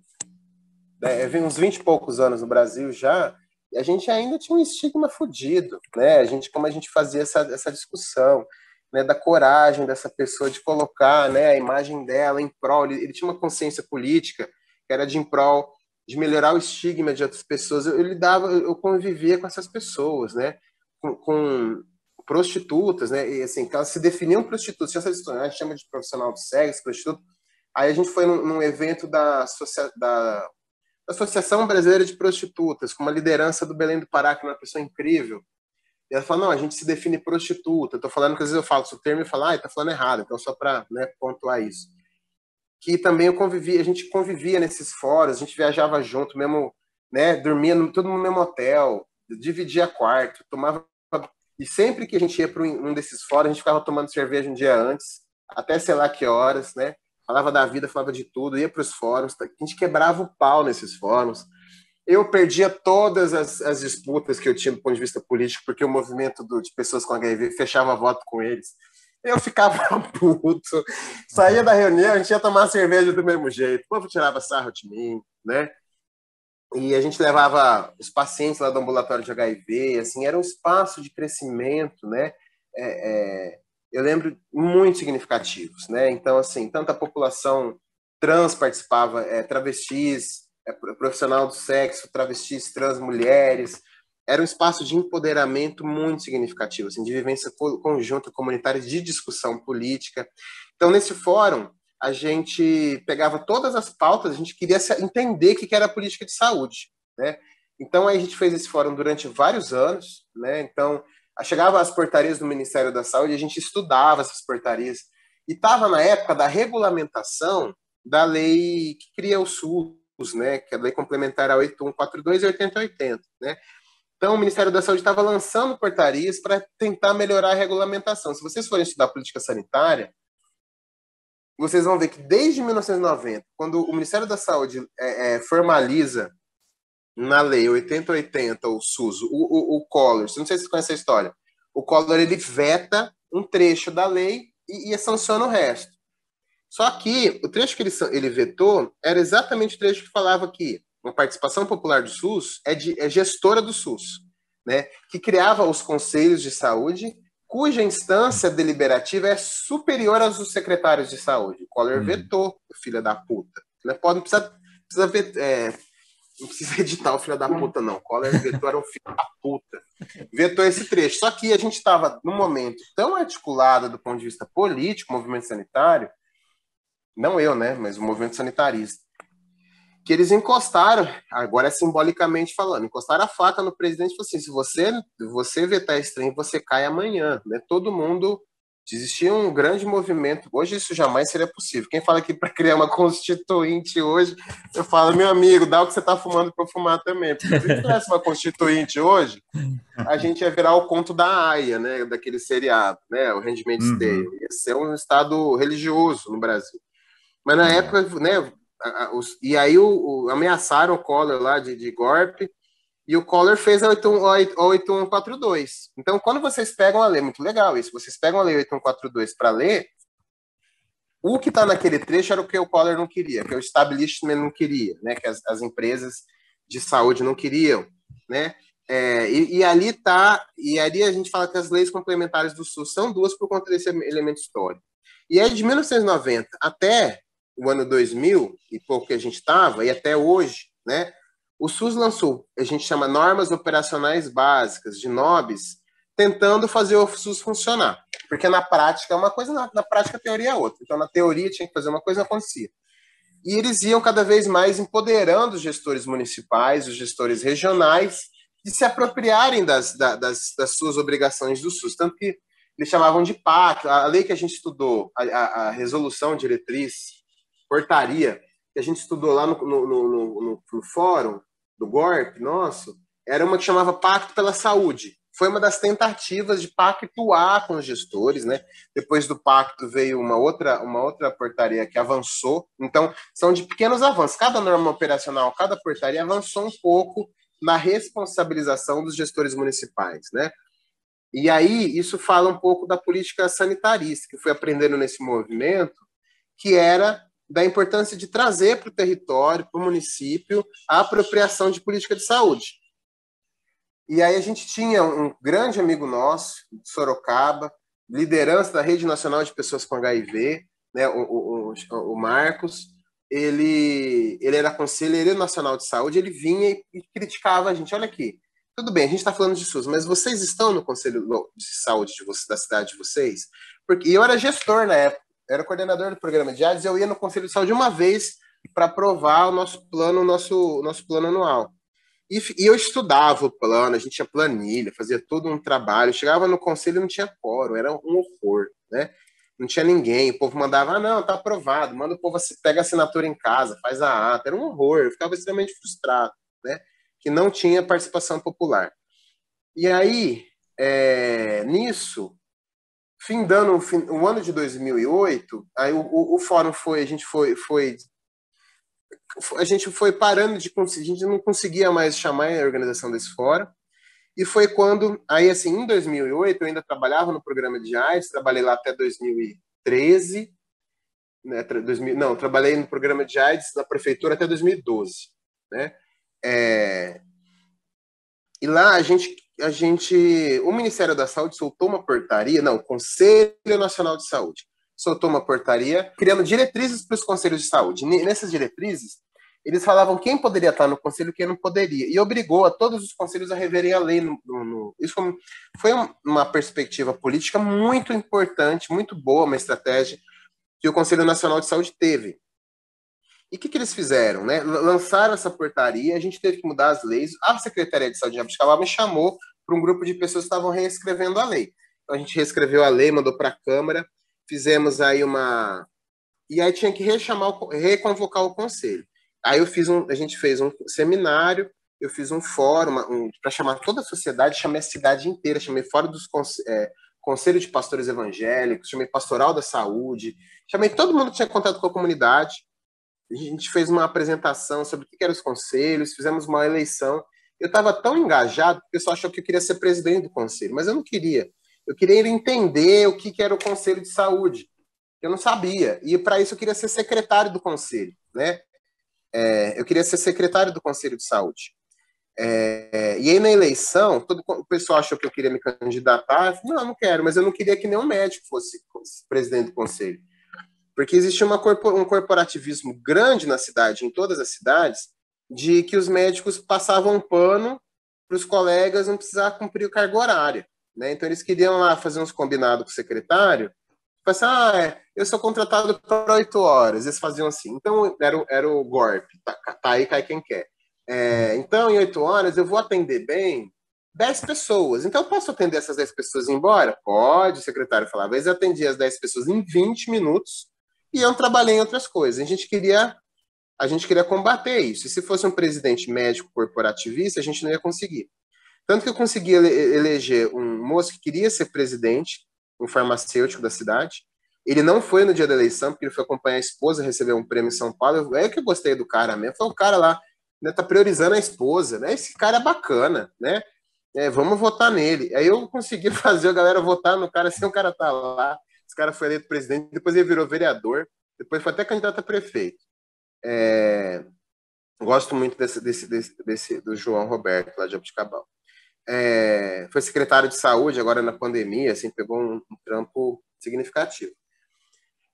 né, uns 20 e poucos anos no Brasil já, e a gente ainda tinha um estigma fodido, né, como a gente fazia essa discussão, né, da coragem dessa pessoa de colocar, né, a imagem dela em prol, ele tinha uma consciência política que era em prol de melhorar o estigma de outras pessoas. Eu convivia com essas pessoas, né, com prostitutas, né, e assim, que elas se definiam prostitutas, tinha essa história, a gente chama de profissional do sexo, prostituta. Aí a gente foi num evento da Associação Brasileira de Prostitutas, com uma liderança do Belém do Pará, que é uma pessoa incrível. E ela fala, não, a gente se define prostituta. Eu tô falando que às vezes eu falo o termo e falo, tá falando errado, então só para, né, pontuar isso. Que também a gente convivia nesses fóruns, a gente viajava junto, mesmo, né, dormia todo no mesmo hotel, dividia quarto, tomava. E sempre que a gente ia para um desses fóruns, a gente ficava tomando cerveja um dia antes, até sei lá que horas, né? Falava da vida, falava de tudo, ia para os fóruns, a gente quebrava o pau nesses fóruns. Eu perdia todas as disputas que eu tinha do ponto de vista político, porque o movimento de pessoas com HIV fechava voto com eles. Eu ficava puto, saía da reunião, a gente ia tomar cerveja do mesmo jeito, o povo tirava sarro de mim, né? E a gente levava os pacientes lá do ambulatório de HIV, assim, era um espaço de crescimento, né? Eu lembro muito significativos, né? Então, assim, tanto a população trans participava, travestis, profissional do sexo, travestis, trans, mulheres. Era um espaço de empoderamento muito significativo, assim, de vivência conjunta, comunitária, de discussão política. Então, nesse fórum, a gente pegava todas as pautas, a gente queria entender o que era a política de saúde, né? Então, aí a gente fez esse fórum durante vários anos, né? Então, chegava às portarias do Ministério da Saúde, a gente estudava essas portarias, e estava na época da regulamentação da lei que cria o SUS, né? Que é a lei complementar a 8142 e 8080, né? Então, o Ministério da Saúde estava lançando portarias para tentar melhorar a regulamentação. Se vocês forem estudar política sanitária, vocês vão ver que desde 1990, quando o Ministério da Saúde formaliza na lei 8080, o SUS, o Collor, não sei se vocês conhecem a história, o Collor ele veta um trecho da lei e sanciona o resto. Só que o trecho que ele vetou era exatamente o trecho que falava que uma participação popular do SUS é gestora do SUS, né? Que criava os conselhos de saúde, cuja instância deliberativa é superior aos dos secretários de saúde. O Collor vetou, filho da puta. Não precisa editar o filho da puta, não. O Collor vetou, era um filho da puta. Vetou esse trecho. Só que a gente estava num momento tão articulado do ponto de vista político, movimento sanitário, não eu, né, mas o movimento sanitarista, que eles encostaram, agora é simbolicamente falando, encostaram a faca no presidente e falaram assim, se você vetar esse trem, você cai amanhã, né? Todo mundo, existia um grande movimento, hoje isso jamais seria possível. Quem fala aqui para criar uma constituinte hoje, eu falo, meu amigo, dá o que você está fumando para eu fumar também, porque se tivesse uma constituinte hoje, a gente ia virar o conto da Aia, né, daquele seriado, né, o Handmaid's Tale, ia ser um estado religioso no Brasil. Mas na época, né, e aí ameaçaram o Collor lá de golpe, e o Collor fez a 8142. Então, quando vocês pegam a lei, muito legal isso, vocês pegam a lei 8142 para ler, o que está naquele trecho era o que o Collor não queria, que o establishment não queria, né, que as empresas de saúde não queriam, né? E ali a gente fala que as leis complementares do SUS são duas por conta desse elemento histórico. E aí, de 1990 até o ano 2000, e pouco que a gente estava, e até hoje, né, o SUS lançou, a gente chama normas operacionais básicas, de NOBs, tentando fazer o SUS funcionar. Porque na prática é uma coisa, na prática a teoria é outra. Então, na teoria tinha que fazer uma coisa, não acontecia. E eles iam cada vez mais empoderando os gestores municipais, os gestores regionais, de se apropriarem das suas obrigações do SUS. Tanto que eles chamavam de PAC, a lei que a gente estudou, a resolução diretriz, portaria, que a gente estudou lá no fórum do GORP nosso, era uma que chamava Pacto pela Saúde. Foi uma das tentativas de pactuar com os gestores, né? Depois do pacto veio uma outra portaria que avançou. Então, são de pequenos avanços. Cada norma operacional, cada portaria avançou um pouco na responsabilização dos gestores municipais, né? E aí, isso fala um pouco da política sanitarista, que fui aprendendo nesse movimento, que era da importância de trazer para o território, para o município, a apropriação de política de saúde. E aí a gente tinha um grande amigo nosso, de Sorocaba, liderança da Rede Nacional de Pessoas com HIV, né, o Marcos, ele era conselheiro nacional de saúde, ele vinha e criticava a gente, olha aqui, tudo bem, a gente está falando de SUS, mas vocês estão no Conselho de Saúde da cidade de vocês? Porque eu era gestor na época, era coordenador do programa de AIDS, eu ia no Conselho de Saúde uma vez para aprovar o nosso plano anual. E eu estudava o plano, a gente tinha planilha, fazia todo um trabalho, chegava no conselho e não tinha quórum, era um horror, né? Não tinha ninguém, o povo mandava, não, tá aprovado, manda o povo, pega a assinatura em casa, faz a ata, era um horror, eu ficava extremamente frustrado, né? Que não tinha participação popular. E aí, nisso, findando o ano de 2008, aí o fórum a gente foi parando de conseguir, a gente não conseguia mais chamar a organização desse fórum, e foi quando, aí assim, em 2008, eu ainda trabalhava no programa de AIDS, trabalhei lá até 2013, né, trabalhei no programa de AIDS na prefeitura até 2012, né, e lá o Ministério da Saúde soltou uma portaria, o Conselho Nacional de Saúde soltou uma portaria criando diretrizes para os conselhos de saúde. Nessas diretrizes, eles falavam quem poderia estar no conselho e quem não poderia, e obrigou a todos os conselhos a reverem a lei. Isso foi uma perspectiva política muito importante, muito boa, uma estratégia que o Conselho Nacional de Saúde teve. E o que eles fizeram? Né? Lançaram essa portaria, a gente teve que mudar as leis, a Secretaria de Saúde de Jabuticabal me chamou para um grupo de pessoas que estavam reescrevendo a lei. Então, a gente reescreveu a lei, mandou para a Câmara, fizemos aí e aí tinha que reconvocar o conselho. Aí a gente fez um seminário, eu fiz um fórum para chamar toda a sociedade, chamei a cidade inteira, chamei fora dos Conselho de Pastores Evangélicos, chamei Pastoral da Saúde, chamei todo mundo que tinha contato com a comunidade. A gente fez uma apresentação sobre o que eram os conselhos, fizemos uma eleição. Eu estava tão engajado que o pessoal achou que eu queria ser presidente do conselho, mas eu não queria. Eu queria entender o que era o Conselho de Saúde. Eu não sabia. E para isso eu queria ser secretário do conselho, né? Eu queria ser secretário do Conselho de Saúde. E aí, na eleição, todo o pessoal achou que eu queria me candidatar. Eu falei, não, não quero, mas eu não queria que nenhum médico fosse presidente do conselho. Porque existia um corporativismo grande na cidade, em todas as cidades, de que os médicos passavam um pano para os colegas não precisar cumprir o cargo horário. Né? Então, eles queriam lá fazer uns combinados com o secretário. Assim, eu sou contratado para 8 horas. Eles faziam assim. Então, era o golpe. Tá aí, cai quem quer. Então, em 8 horas, eu vou atender bem 10 pessoas. Então, eu posso atender essas 10 pessoas e ir embora? Pode, o secretário falava. Às vezes, eu atendia as 10 pessoas em 20 minutos e eu trabalhei em outras coisas. A gente queria combater isso. E se fosse um presidente médico corporativista, a gente não ia conseguir. Tanto que eu consegui eleger um moço que queria ser presidente, um farmacêutico da cidade. Ele não foi no dia da eleição, porque ele foi acompanhar a esposa, receber um prêmio em São Paulo. É que eu gostei do cara mesmo. Foi o cara lá, né, tá priorizando a esposa, né? Esse cara é bacana, né? Vamos votar nele. Aí eu consegui fazer a galera votar no cara, sem o cara tá lá. Esse cara foi eleito presidente, depois ele virou vereador, depois foi até candidato a prefeito. Gosto muito do João Roberto, lá de Jabuticabal. Foi secretário de saúde agora na pandemia, assim, pegou um trampo significativo.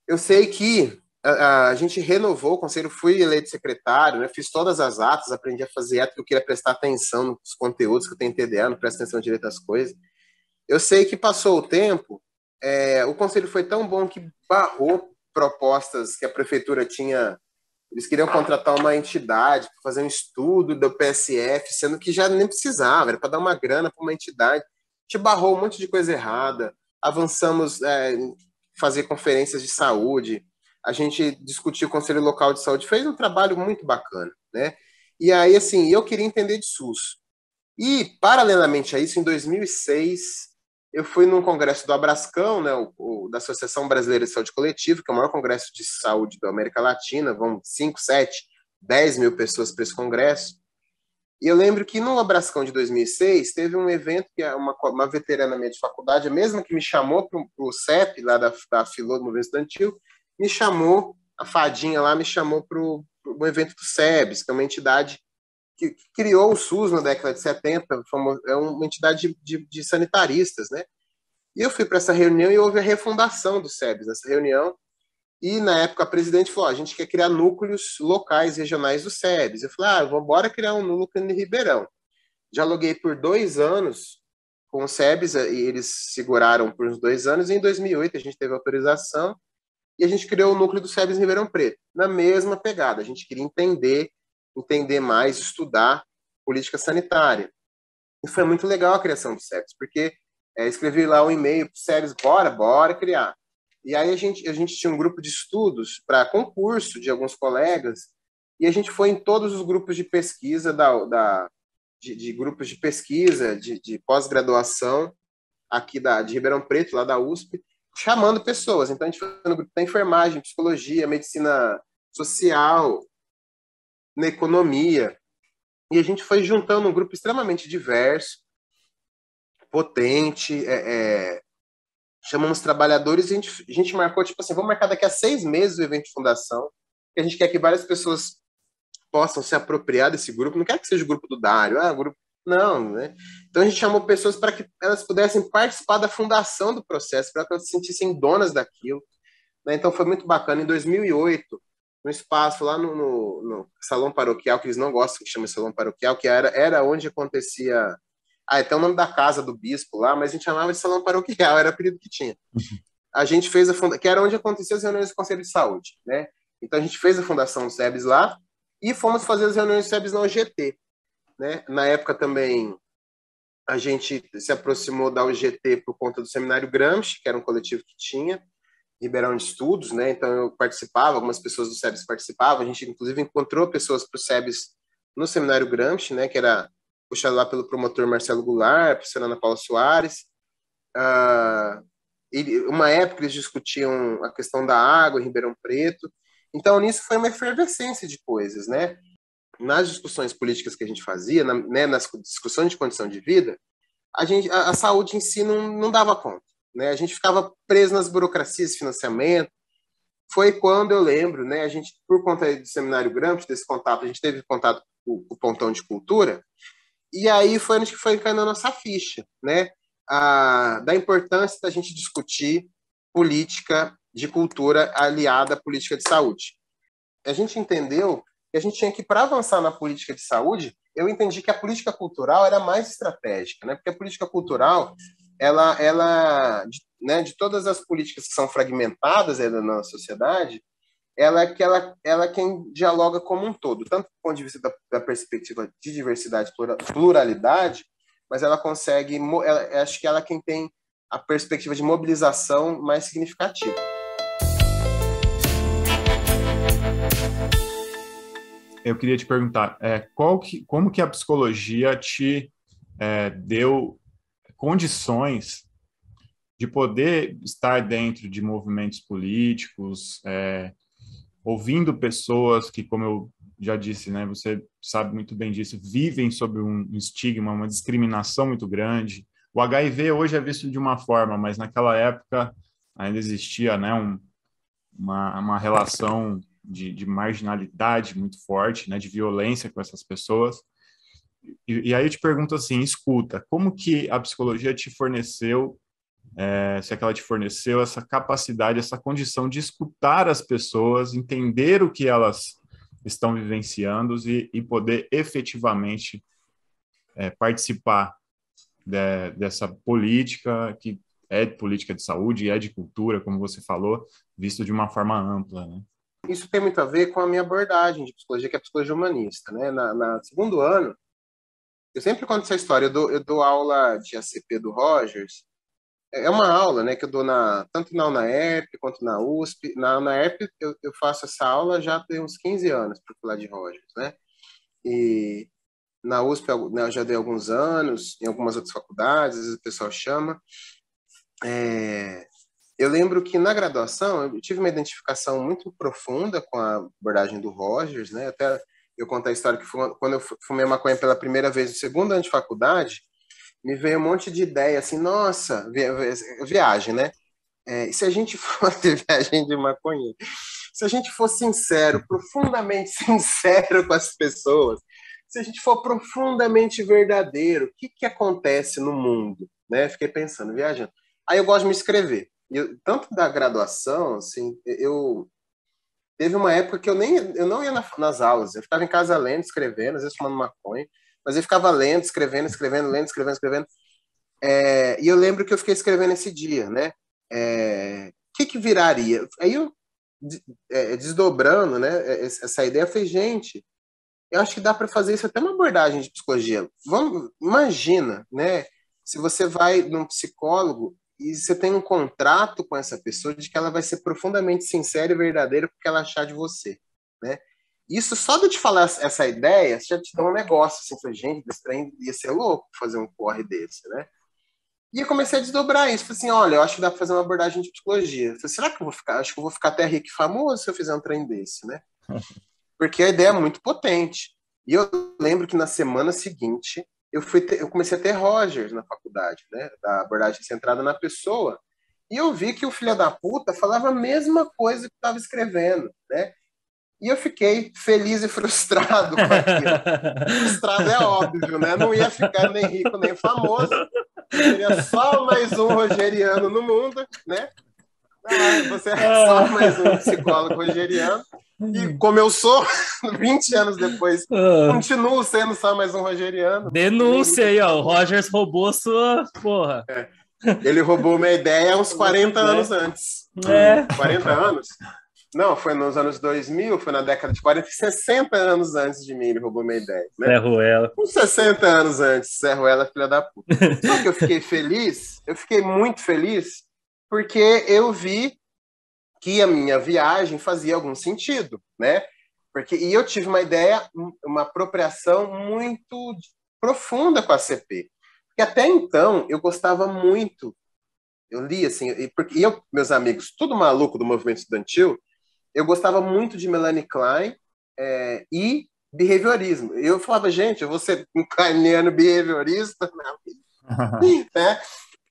Eu sei que a gente renovou o conselho, fui eleito secretário, né, fiz todas as atas, aprendi a fazer ato, porque eu queria prestar atenção nos conteúdos, que eu tenho TDA, não presto atenção direito às coisas. Eu sei que passou o tempo, o conselho foi tão bom que barrou propostas que a prefeitura tinha. Eles queriam contratar uma entidade para fazer um estudo do PSF, sendo que já nem precisava, era para dar uma grana para uma entidade. A gente barrou um monte de coisa errada, avançamos em fazer conferências de saúde, a gente discutiu o Conselho Local de Saúde, fez um trabalho muito bacana, né? E aí, assim, eu queria entender de SUS. E, paralelamente a isso, em 2006, eu fui num congresso do Abrascão, né, da Associação Brasileira de Saúde Coletiva, que é o maior congresso de saúde da América Latina, vão 5, 7, 10 mil pessoas para esse congresso. E eu lembro que no Abrascão de 2006, teve um evento que uma veterana minha de faculdade, a mesma que me chamou para o CEP, lá da Filô do Movimento Estudantil, me chamou, a Fadinha lá me chamou para um evento do SEBS, que é uma entidade que criou o SUS na década de 70, é uma entidade de sanitaristas, né? E eu fui para essa reunião e houve a refundação do SEBS nessa reunião, e na época a presidente falou, a gente quer criar núcleos locais, regionais do SEBS. Eu falei, vamos embora criar um núcleo em Ribeirão. Dialoguei por 2 anos com o SEBS, e eles seguraram por uns 2 anos, e em 2008 a gente teve autorização, e a gente criou o núcleo do SEBS em Ribeirão Preto, na mesma pegada. A gente queria entender mais, estudar política sanitária. E foi muito legal a criação do SEBS, porque escrevi lá um e-mail para o SEBS, bora criar. E aí a gente tinha um grupo de estudos para concurso de alguns colegas, e a gente foi em todos os grupos de pesquisa, de grupos de pesquisa, de pós-graduação, aqui de Ribeirão Preto, lá da USP, chamando pessoas. Então a gente foi no grupo da enfermagem, psicologia, medicina social, na economia, e a gente foi juntando um grupo extremamente diverso, potente, chamamos trabalhadores, e a gente marcou, tipo assim, vamos marcar daqui a 6 meses o evento de fundação, que a gente quer que várias pessoas possam se apropriar desse grupo, não quer que seja o grupo do Dário, grupo, não, né? Então a gente chamou pessoas para que elas pudessem participar da fundação do processo, para que elas se sentissem donas daquilo, né? Então foi muito bacana. Em 2008, no espaço lá no salão paroquial, que eles não gostam que chama salão paroquial, que era onde acontecia, até o nome da casa do bispo lá, mas a gente chamava de salão paroquial, era o apelido que tinha. A gente fez que era onde aconteciam as reuniões do Conselho de Saúde, né? Então a gente fez a fundação do SEBS lá e fomos fazer as reuniões do SEBS na UGT, né? Na época também a gente se aproximou da UGT por conta do Seminário Gramsci, que era um coletivo que tinha Ribeirão de Estudos, né? Então eu participava, algumas pessoas do SEBS participavam, a gente inclusive encontrou pessoas para o SEBS no Seminário Gramsci, né? Que era puxado lá pelo promotor Marcelo Goulart, a professora Ana Paula Soares. Uma época eles discutiam a questão da água em Ribeirão Preto. Então nisso foi uma efervescência de coisas, né? Nas discussões políticas que a gente fazia, né, nas discussões de condição de vida, a saúde em si não dava conta, né? A gente ficava preso nas burocracias de financiamento, foi quando eu lembro, né, a gente, por conta do Seminário Gramsci, desse contato, a gente teve contato com o Pontão de Cultura, e aí foi onde que foi caindo a nossa ficha, né, da importância da gente discutir política de cultura aliada à política de saúde. A gente entendeu que a gente tinha que, para avançar na política de saúde, eu entendi que a política cultural era mais estratégica, né? Porque a política cultural, de todas as políticas que são fragmentadas na nossa sociedade, ela é quem dialoga como um todo, tanto do ponto de vista da perspectiva de diversidade e pluralidade, mas ela consegue, acho que ela é quem tem a perspectiva de mobilização mais significativa. Eu queria te perguntar, como que a psicologia te deu condições de poder estar dentro de movimentos políticos, ouvindo pessoas que, como eu já disse, né, você sabe muito bem disso, vivem sob um estigma, uma discriminação muito grande. O HIV hoje é visto de uma forma, mas naquela época ainda existia, né, uma relação de marginalidade muito forte, né, de violência com essas pessoas. E aí eu te pergunto assim, escuta, como que a psicologia te forneceu, se é que ela te forneceu essa capacidade, essa condição de escutar as pessoas, entender o que elas estão vivenciando e poder efetivamente participar dessa política, que é política de saúde e é de cultura, como você falou, visto de uma forma ampla, né? Isso tem muito a ver com a minha abordagem de psicologia, que é a psicologia humanista, né? Na segundo ano, eu sempre conto essa história, eu dou aula de ACP do Rogers, é uma aula, né, que eu dou tanto na UNAERP quanto na USP. Na UNAERP eu faço essa aula já tem uns 15 anos, para falar de Rogers, né? E na USP eu já dei alguns anos, em algumas outras faculdades, às vezes o pessoal chama. Eu lembro que na graduação eu tive uma identificação muito profunda com a abordagem do Rogers, né? Até eu conto a história que quando eu fumei maconha pela primeira vez no segundo ano de faculdade, me veio um monte de ideia, assim, nossa, viagem, né? E se a gente fosse viagem de maconha, se a gente for sincero, profundamente sincero com as pessoas, se a gente for profundamente verdadeiro, o que acontece no mundo, né? Fiquei pensando, viajando. Aí eu gosto de me escrever. Tanto da graduação, assim, teve uma época que eu não ia nas aulas, eu ficava em casa lendo, escrevendo, às vezes fumando maconha, mas eu ficava lendo, escrevendo, lendo, escrevendo. E eu lembro que eu fiquei escrevendo esse dia, né? O que viraria? Aí eu, desdobrando, né, essa ideia, eu falei, gente, eu acho que dá para fazer isso até uma abordagem de psicologia. Imagina, né? Se você vai num psicólogo e você tem um contrato com essa pessoa de que ela vai ser profundamente sincera e verdadeira porque ela achar de você, né? Isso, só de te falar essa ideia, já te dá um negócio, assim, foi, gente, esse trem ia ser louco fazer um corre desse, né? E eu comecei a desdobrar isso, falei assim, olha, eu acho que dá para fazer uma abordagem de psicologia. Eu falei, será que eu vou ficar? Acho que eu vou ficar até rico e famoso se eu fizer um trem desse, né? Porque a ideia é muito potente. E eu lembro que na semana seguinte, eu comecei a ter Rogers na faculdade, né? Da abordagem centrada na pessoa. E eu vi que o filho da puta falava a mesma coisa que estava escrevendo, né? E eu fiquei feliz e frustrado com aquilo. Frustrado é óbvio, né? Não ia ficar nem rico nem famoso. Eu seria só mais um rogeriano no mundo, né? Você é só mais um psicólogo rogeriano. E como eu sou, 20 anos depois, continuo sendo só mais um rogeriano. Denúncia aí, ó. O Rogers roubou sua porra. Ele roubou minha ideia uns 40 anos antes. 40 anos? Não, foi nos anos 2000, foi na década de 40, 60 anos antes de mim ele roubou minha ideia. Né? Zé Ruela. Uns 60 anos antes, Zé Ruela, filha da puta. Só que eu fiquei muito feliz, porque eu vi que a minha viagem fazia algum sentido, né? E eu tive uma ideia, uma apropriação muito profunda com a CP. Porque até então eu gostava muito, eu li assim, meus amigos, tudo maluco do movimento estudantil, eu gostava muito de Melanie Klein e behaviorismo. Eu falava, gente, eu vou ser um kleiniano behaviorista, né?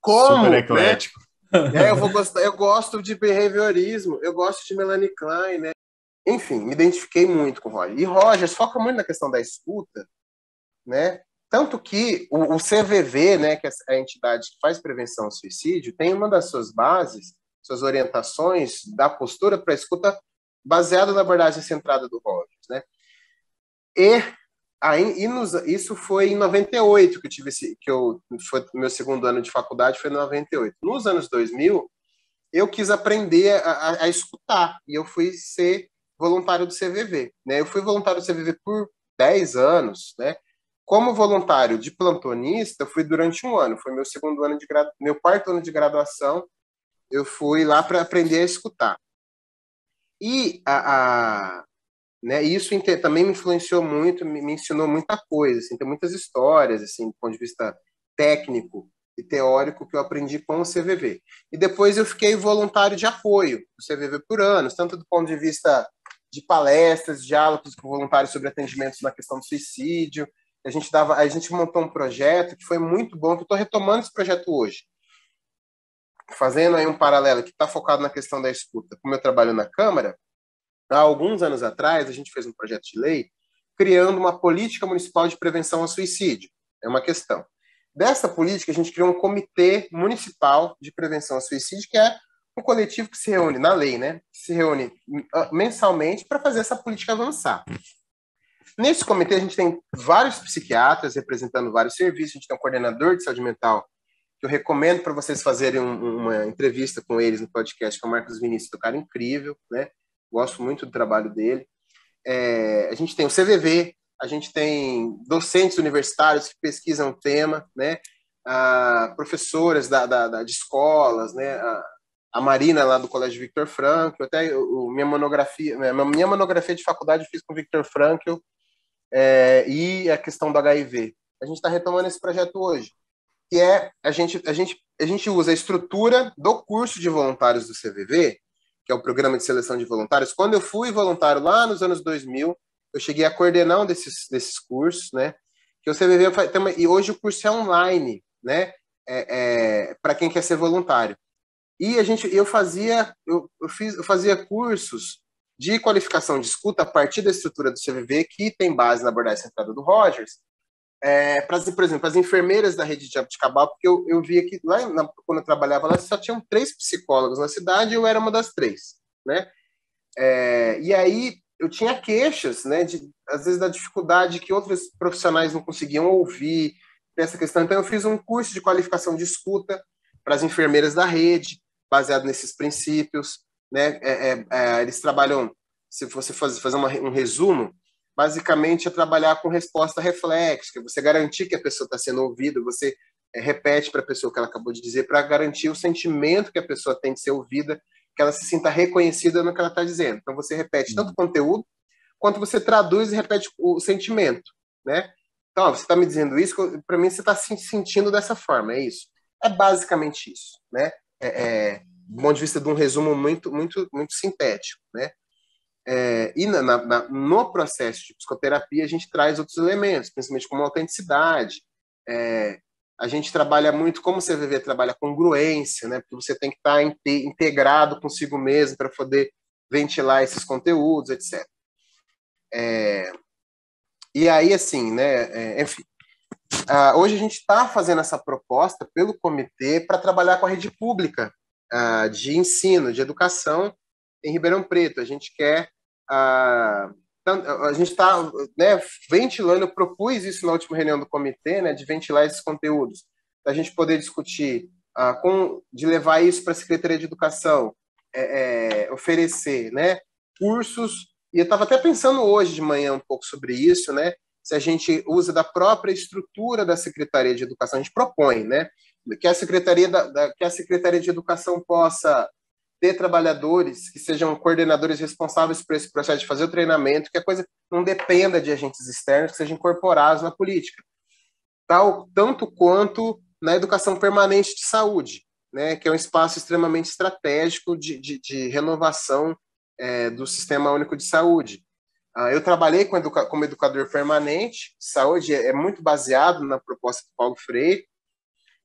Como? Super eclético. Eu gosto de behaviorismo, eu gosto de Melanie Klein, né? Enfim, me identifiquei muito com o Rogers. E Rogers foca muito na questão da escuta, né? Tanto que o CVV, né, que é a entidade que faz prevenção ao suicídio, tem uma das suas bases, suas orientações da postura para a escuta baseada na abordagem centrada do Rogers, né? Isso foi em 98 que eu tive foi meu segundo ano de faculdade, foi em 98. Nos anos 2000, eu quis aprender a escutar e eu fui ser voluntário do CVV, né? Eu fui voluntário do CVV por 10 anos, né? Como voluntário de plantonista, eu fui durante um ano, foi meu quarto ano de graduação, eu fui lá para aprender a escutar. E né, isso também me influenciou muito, me ensinou muita coisa, assim, tem muitas histórias, assim, do ponto de vista técnico e teórico que eu aprendi com o CVV. E depois eu fiquei voluntário de apoio do CVV por anos, tanto do ponto de vista de palestras, diálogos com voluntários sobre atendimentos na questão do suicídio. A gente montou um projeto que foi muito bom, que eu estou retomando esse projeto hoje, fazendo aí um paralelo que está focado na questão da escuta. Como eu trabalho na Câmara, há alguns anos atrás, a gente fez um projeto de lei criando uma política municipal de prevenção ao suicídio. É uma questão. Dessa política, a gente criou um comitê municipal de prevenção ao suicídio, que é um coletivo que se reúne, na lei, né? Se reúne mensalmente para fazer essa política avançar. Nesse comitê, a gente tem vários psiquiatras representando vários serviços, a gente tem um coordenador de saúde mental, que eu recomendo para vocês fazerem uma entrevista com eles no podcast, que é o Marcos Vinícius, um cara incrível, né? Gosto muito do trabalho dele. A gente tem o CVV, a gente tem docentes universitários que pesquisam o tema, né? Professoras de escolas, né? A Marina lá do Colégio Victor Frankl, até minha monografia de faculdade eu fiz com o Victor Frankl, e a questão do HIV. A gente está retomando esse projeto hoje, que é a gente usa a estrutura do curso de voluntários do CVV, que é o Programa de Seleção de Voluntários. Quando eu fui voluntário lá nos anos 2000, eu cheguei a coordenar um desses cursos, né? Que o CVV e hoje o curso é online, né? Para quem quer ser voluntário. E eu fazia cursos de qualificação de escuta a partir da estrutura do CVV, que tem base na abordagem centrada do Rogers, por exemplo, as enfermeiras da rede de Jaboticabal, porque eu via que quando eu trabalhava lá, só tinham 3 psicólogos na cidade e eu era uma das 3, né? E aí eu tinha queixas, né, às vezes da dificuldade que outros profissionais não conseguiam ouvir, dessa questão. Então eu fiz um curso de qualificação de escuta para as enfermeiras da rede, baseado nesses princípios, né? Eles trabalham, se você fazer um resumo, basicamente é trabalhar com resposta reflexa, que é você garantir que a pessoa está sendo ouvida, você repete para a pessoa o que ela acabou de dizer, para garantir o sentimento que a pessoa tem de ser ouvida, que ela se sinta reconhecida no que ela está dizendo. Então você repete tanto o conteúdo, quanto você traduz e repete o sentimento, né? Então, você está me dizendo isso, para mim você está se sentindo dessa forma, é isso. É basicamente isso, né? Do ponto de vista de um resumo muito, muito, muito sintético, né? E no processo de psicoterapia a gente traz outros elementos, principalmente como autenticidade. A gente trabalha muito, como o CVV trabalha, congruência, né? Porque você tem que estar integrado consigo mesmo para poder ventilar esses conteúdos, etc. E aí, assim, né? Enfim, hoje a gente está fazendo essa proposta pelo comitê para trabalhar com a rede pública de ensino, de educação em Ribeirão Preto. A gente quer a gente está, né, ventilando, eu propus isso na última reunião do comitê, né, de ventilar esses conteúdos, da gente poder discutir, de levar isso para a Secretaria de Educação, oferecer, né, cursos, e eu estava até pensando hoje de manhã um pouco sobre isso, né, se a gente usa da própria estrutura da Secretaria de Educação, a gente propõe, né, que a Secretaria de Educação possa ter trabalhadores que sejam coordenadores responsáveis por esse processo de fazer o treinamento, que a coisa não dependa de agentes externos, que sejam incorporados na política. Tanto quanto na educação permanente de saúde, né, que é um espaço extremamente estratégico de renovação do Sistema Único de Saúde. Eu trabalhei como educador permanente de saúde, é muito baseado na proposta do Paulo Freire,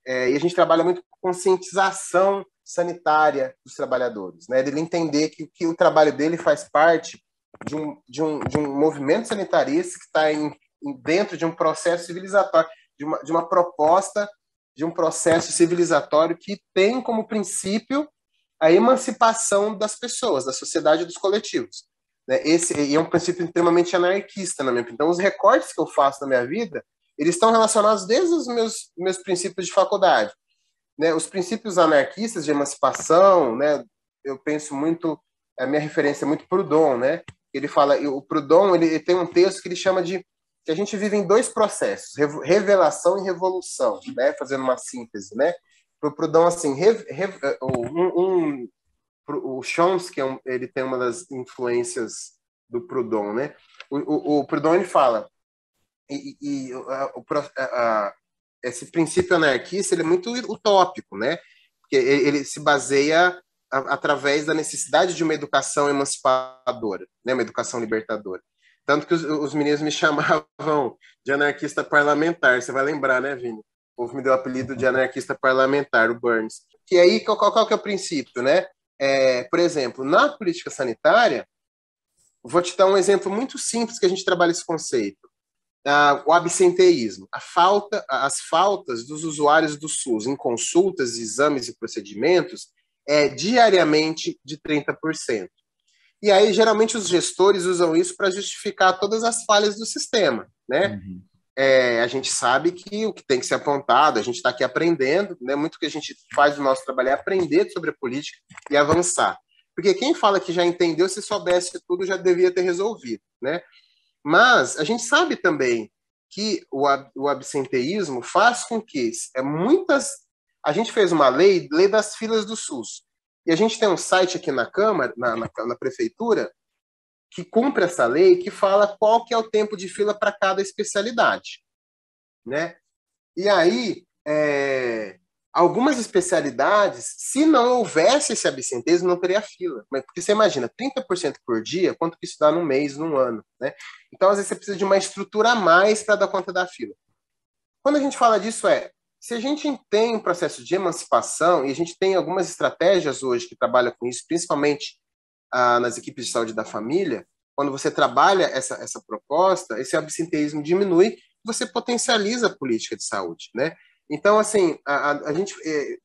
E a gente trabalha muito com conscientização sanitária dos trabalhadores, né? Ele entender que o trabalho dele faz parte de um movimento sanitarista que está dentro de um processo civilizatório, de uma proposta de um processo civilizatório que tem como princípio a emancipação das pessoas, da sociedade e dos coletivos. Né? Esse é um princípio extremamente anarquista, na minha opinião. Então, os recortes que eu faço na minha vida, eles estão relacionados desde os meus princípios de faculdade. Né? Os princípios anarquistas de emancipação, né? Eu penso muito, a minha referência é muito Proudhon, né? Ele fala, o Proudhon, ele tem um texto que ele chama de que a gente vive em dois processos, revelação e revolução, né? Fazendo uma síntese, né? Para o Proudhon, assim, o Chomsky, ele tem uma das influências do Proudhon, né? O Proudhon, ele fala, esse princípio anarquista, ele é muito utópico, né? Porque ele se baseia através da necessidade de uma educação emancipadora, né? Uma educação libertadora. Tanto que os meninos me chamavam de anarquista parlamentar. Você vai lembrar, né, Vini? O povo me deu o apelido de anarquista parlamentar, o Burns. E aí, qual que é o princípio, né? Por exemplo, na política sanitária, vou te dar um exemplo muito simples que a gente trabalha esse conceito. O absenteísmo, as faltas dos usuários do SUS em consultas, exames e procedimentos diariamente de 30%. E aí, geralmente, os gestores usam isso para justificar todas as falhas do sistema, né? Uhum. A gente sabe que o que tem que ser apontado, a gente está aqui aprendendo, né? Muito que a gente faz do nosso trabalho é aprender sobre a política e avançar. Porque quem fala que já entendeu, se soubesse tudo, já devia ter resolvido, né? Mas a gente sabe também que o absenteísmo faz com que a gente fez uma lei das filas do SUS. E a gente tem um site aqui na Câmara, na Prefeitura, que cumpre essa lei, que fala qual que é o tempo de fila para cada especialidade, né? E aí, algumas especialidades, se não houvesse esse absenteísmo, não teria fila. Mas, porque você imagina, 30% por dia, quanto que isso dá num mês, num ano, né? Então, às vezes, você precisa de uma estrutura a mais para dar conta da fila. Quando a gente fala disso, se a gente tem um processo de emancipação, e a gente tem algumas estratégias hoje que trabalham com isso, principalmente nas equipes de saúde da família, quando você trabalha essa proposta, esse absenteísmo diminui, você potencializa a política de saúde, né? Então, assim, a gente,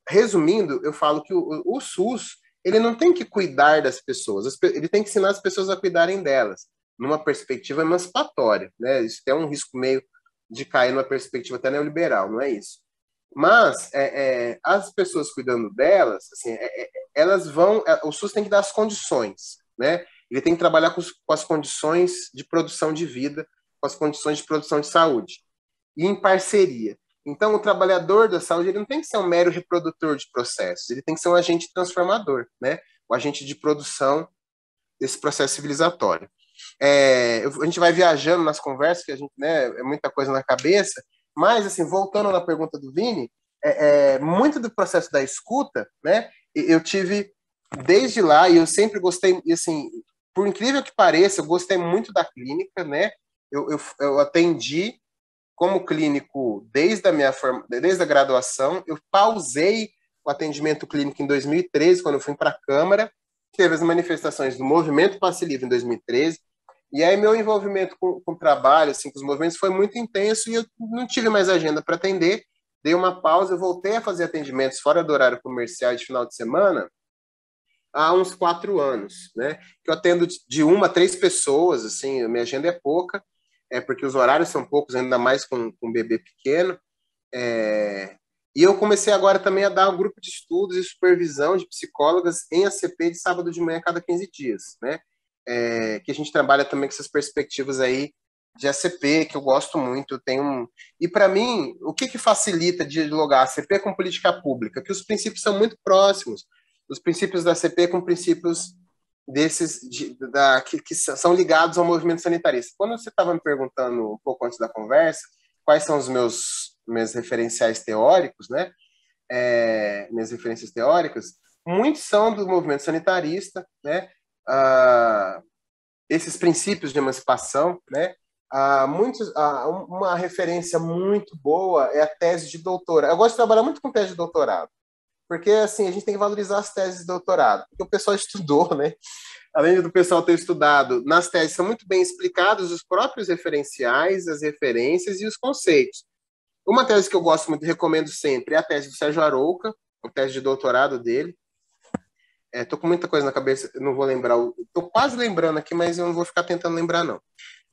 resumindo, eu falo que o SUS, ele não tem que cuidar das pessoas, ele tem que ensinar as pessoas a cuidarem delas, numa perspectiva emancipatória, né? Isso tem um risco meio de cair numa perspectiva até neoliberal, não é isso? Mas as pessoas cuidando delas, assim, elas vão... o SUS tem que dar as condições, né? Ele tem que trabalhar com as condições de produção de vida, com as condições de produção de saúde, e em parceria. Então, o trabalhador da saúde, ele não tem que ser um mero reprodutor de processos, ele tem que ser um agente transformador, né? O agente de produção desse processo civilizatório. A gente vai viajando nas conversas, que a gente, né, é muita coisa na cabeça, mas, assim, voltando na pergunta do Vini, muito do processo da escuta, né, eu tive desde lá, e eu sempre gostei, e, assim, por incrível que pareça, eu gostei muito da clínica, né, eu atendi como clínico desde a graduação, eu pausei o atendimento clínico em 2013, quando eu fui para a Câmara, teve as manifestações do Movimento Passe Livre em 2013, e aí meu envolvimento com o trabalho, assim, com os movimentos foi muito intenso e eu não tive mais agenda para atender, dei uma pausa, eu voltei a fazer atendimentos fora do horário comercial de final de semana há uns 4 anos, né? Que eu atendo de 1 a 3 pessoas, assim, a minha agenda é pouca, porque os horários são poucos, ainda mais com um bebê pequeno. E eu comecei agora também a dar um grupo de estudos e supervisão de psicólogas em ACP de sábado de manhã a cada 15 dias, né? Que a gente trabalha também com essas perspectivas aí de ACP, que eu gosto muito. E para mim, o que facilita dialogar ACP com política pública? Que os princípios são muito próximos. Os princípios da ACP com princípios desses que são ligados ao movimento sanitarista. Quando você estava me perguntando um pouco antes da conversa, quais são os meus referenciais teóricos, né? Minhas referências teóricas, muitos são do movimento sanitarista, né? Esses princípios de emancipação, né? Uma referência muito boa é a tese de doutorado. Eu gosto de trabalhar muito com tese de doutorado, porque assim, a gente tem que valorizar as teses de doutorado, porque o pessoal estudou, né? Além do pessoal ter estudado, nas teses são muito bem explicados os próprios referenciais, as referências e os conceitos. Uma tese que eu gosto muito, recomendo sempre, é a tese do Sérgio Arouca, a tese de doutorado dele. Estou com muita coisa na cabeça, não vou lembrar. Estou quase lembrando aqui, mas eu não vou ficar tentando lembrar, não.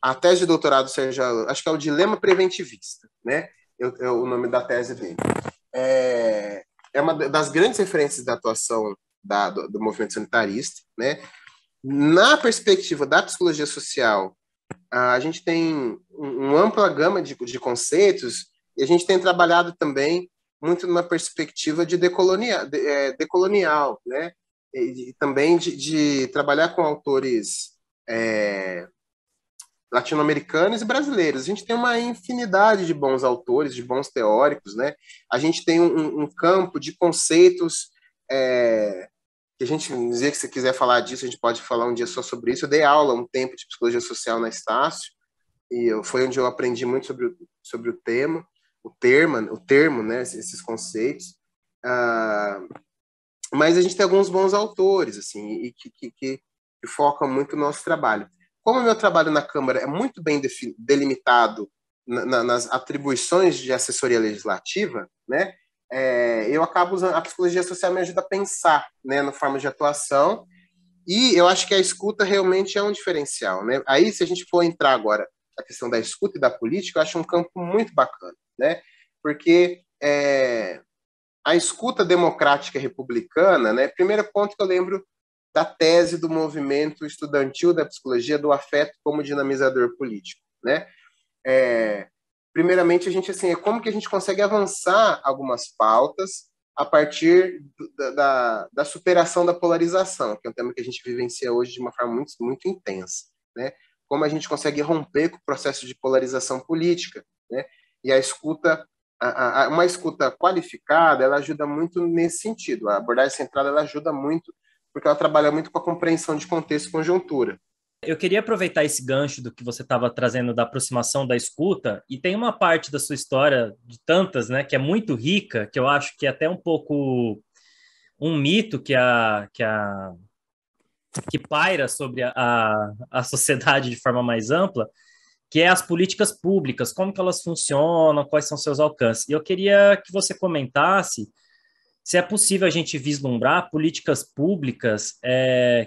A tese de doutorado do Sérgio Arouca, acho que é o Dilema Preventivista, né? O nome da tese dele. É uma das grandes referências da atuação do movimento sanitarista, né? Na perspectiva da psicologia social, a gente tem uma ampla gama de conceitos e a gente tem trabalhado também muito numa perspectiva de decolonial, né? E também de trabalhar com autores latino-americanos e brasileiros. A gente tem uma infinidade de bons autores, de bons teóricos, né? A gente tem um campo de conceitos que a gente dizer que se quiser falar disso, a gente pode falar um dia só sobre isso. Eu dei aula um tempo de psicologia social na Estácio, e foi onde eu aprendi muito sobre o termo, né, esses conceitos. Mas a gente tem alguns bons autores, assim, e que focam muito o nosso trabalho. Como o meu trabalho na Câmara é muito bem delimitado nas atribuições de assessoria legislativa, né, eu acabo usando a psicologia social, me ajuda a pensar, né, na forma de atuação, e eu acho que a escuta realmente é um diferencial, né? Aí, se a gente for entrar agora na questão da escuta e da política, eu acho um campo muito bacana, né? Porque a escuta democrática republicana, né? Primeiro ponto que eu lembro da tese do movimento estudantil da psicologia do afeto como dinamizador político, né? Primeiramente, a gente assim, como que a gente consegue avançar algumas pautas a partir da superação da polarização, que é um tema que a gente vivencia hoje de uma forma muito, muito intensa, né? Como a gente consegue romper com o processo de polarização política, né? E a escuta, uma escuta qualificada, ela ajuda muito nesse sentido. A abordagem centrada, ela ajuda muito, porque ela trabalha muito com a compreensão de contexto e conjuntura. Eu queria aproveitar esse gancho do que você estava trazendo da aproximação da escuta, e tem uma parte da sua história, de tantas, né, que é muito rica, que eu acho que é até um pouco um mito que paira sobre a sociedade de forma mais ampla, que é as políticas públicas, como que elas funcionam, quais são seus alcances. E eu queria que você comentasse se é possível a gente vislumbrar políticas públicas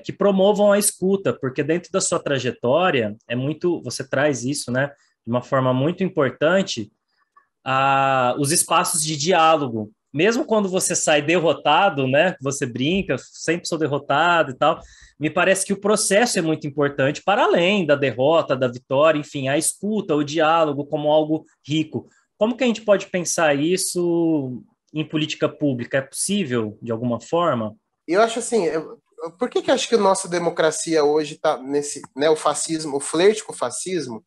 que promovam a escuta, porque dentro da sua trajetória, você traz isso, né, de uma forma muito importante, os espaços de diálogo. Mesmo quando você sai derrotado, né, você brinca, sempre sou derrotado e tal, me parece que o processo é muito importante, para além da derrota, da vitória, enfim, a escuta, o diálogo como algo rico. Como que a gente pode pensar isso em política pública? É possível, de alguma forma? Eu acho assim, por que eu acho que a nossa democracia hoje está nesse, né, o fascismo, o flerte com o fascismo,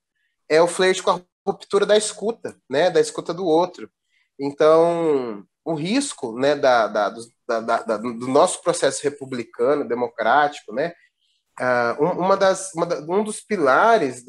é o flerte com a ruptura da escuta, né, da escuta do outro. Então, o risco, né, do nosso processo republicano, democrático, né, um dos pilares,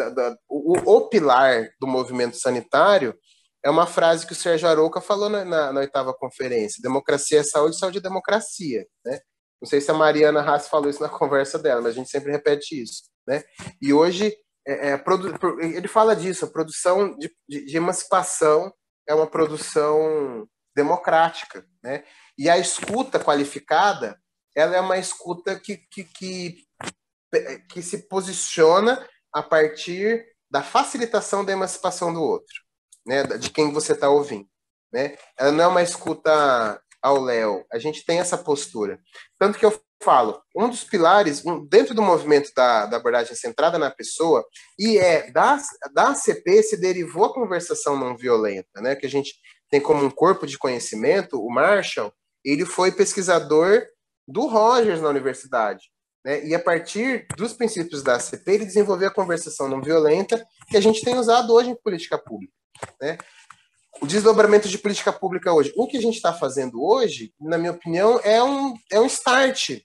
o pilar do movimento sanitário é uma frase que o Sérgio Arouca falou na 8ª conferência: democracia é saúde, saúde é democracia, né? Não sei se a Mariana Haas falou isso na conversa dela, mas a gente sempre repete isso, né? E hoje ele fala disso, a produção de emancipação é uma produção democrática, né? E a escuta qualificada, ela é uma escuta que se posiciona a partir da facilitação da emancipação do outro, né? De quem você está ouvindo, né? Ela não é uma escuta ao léu. A gente tem essa postura. Tanto que eu falo, um dos pilares, dentro do movimento da abordagem centrada na pessoa, e da ACP se derivou a conversação não violenta, né? Que a gente tem como um corpo de conhecimento, o Marshall, ele foi pesquisador do Rogers na universidade, né? E a partir dos princípios da ACP, ele desenvolveu a conversação não violenta, que a gente tem usado hoje em política pública, né? O desdobramento de política pública hoje. O que a gente está fazendo hoje, na minha opinião, é um start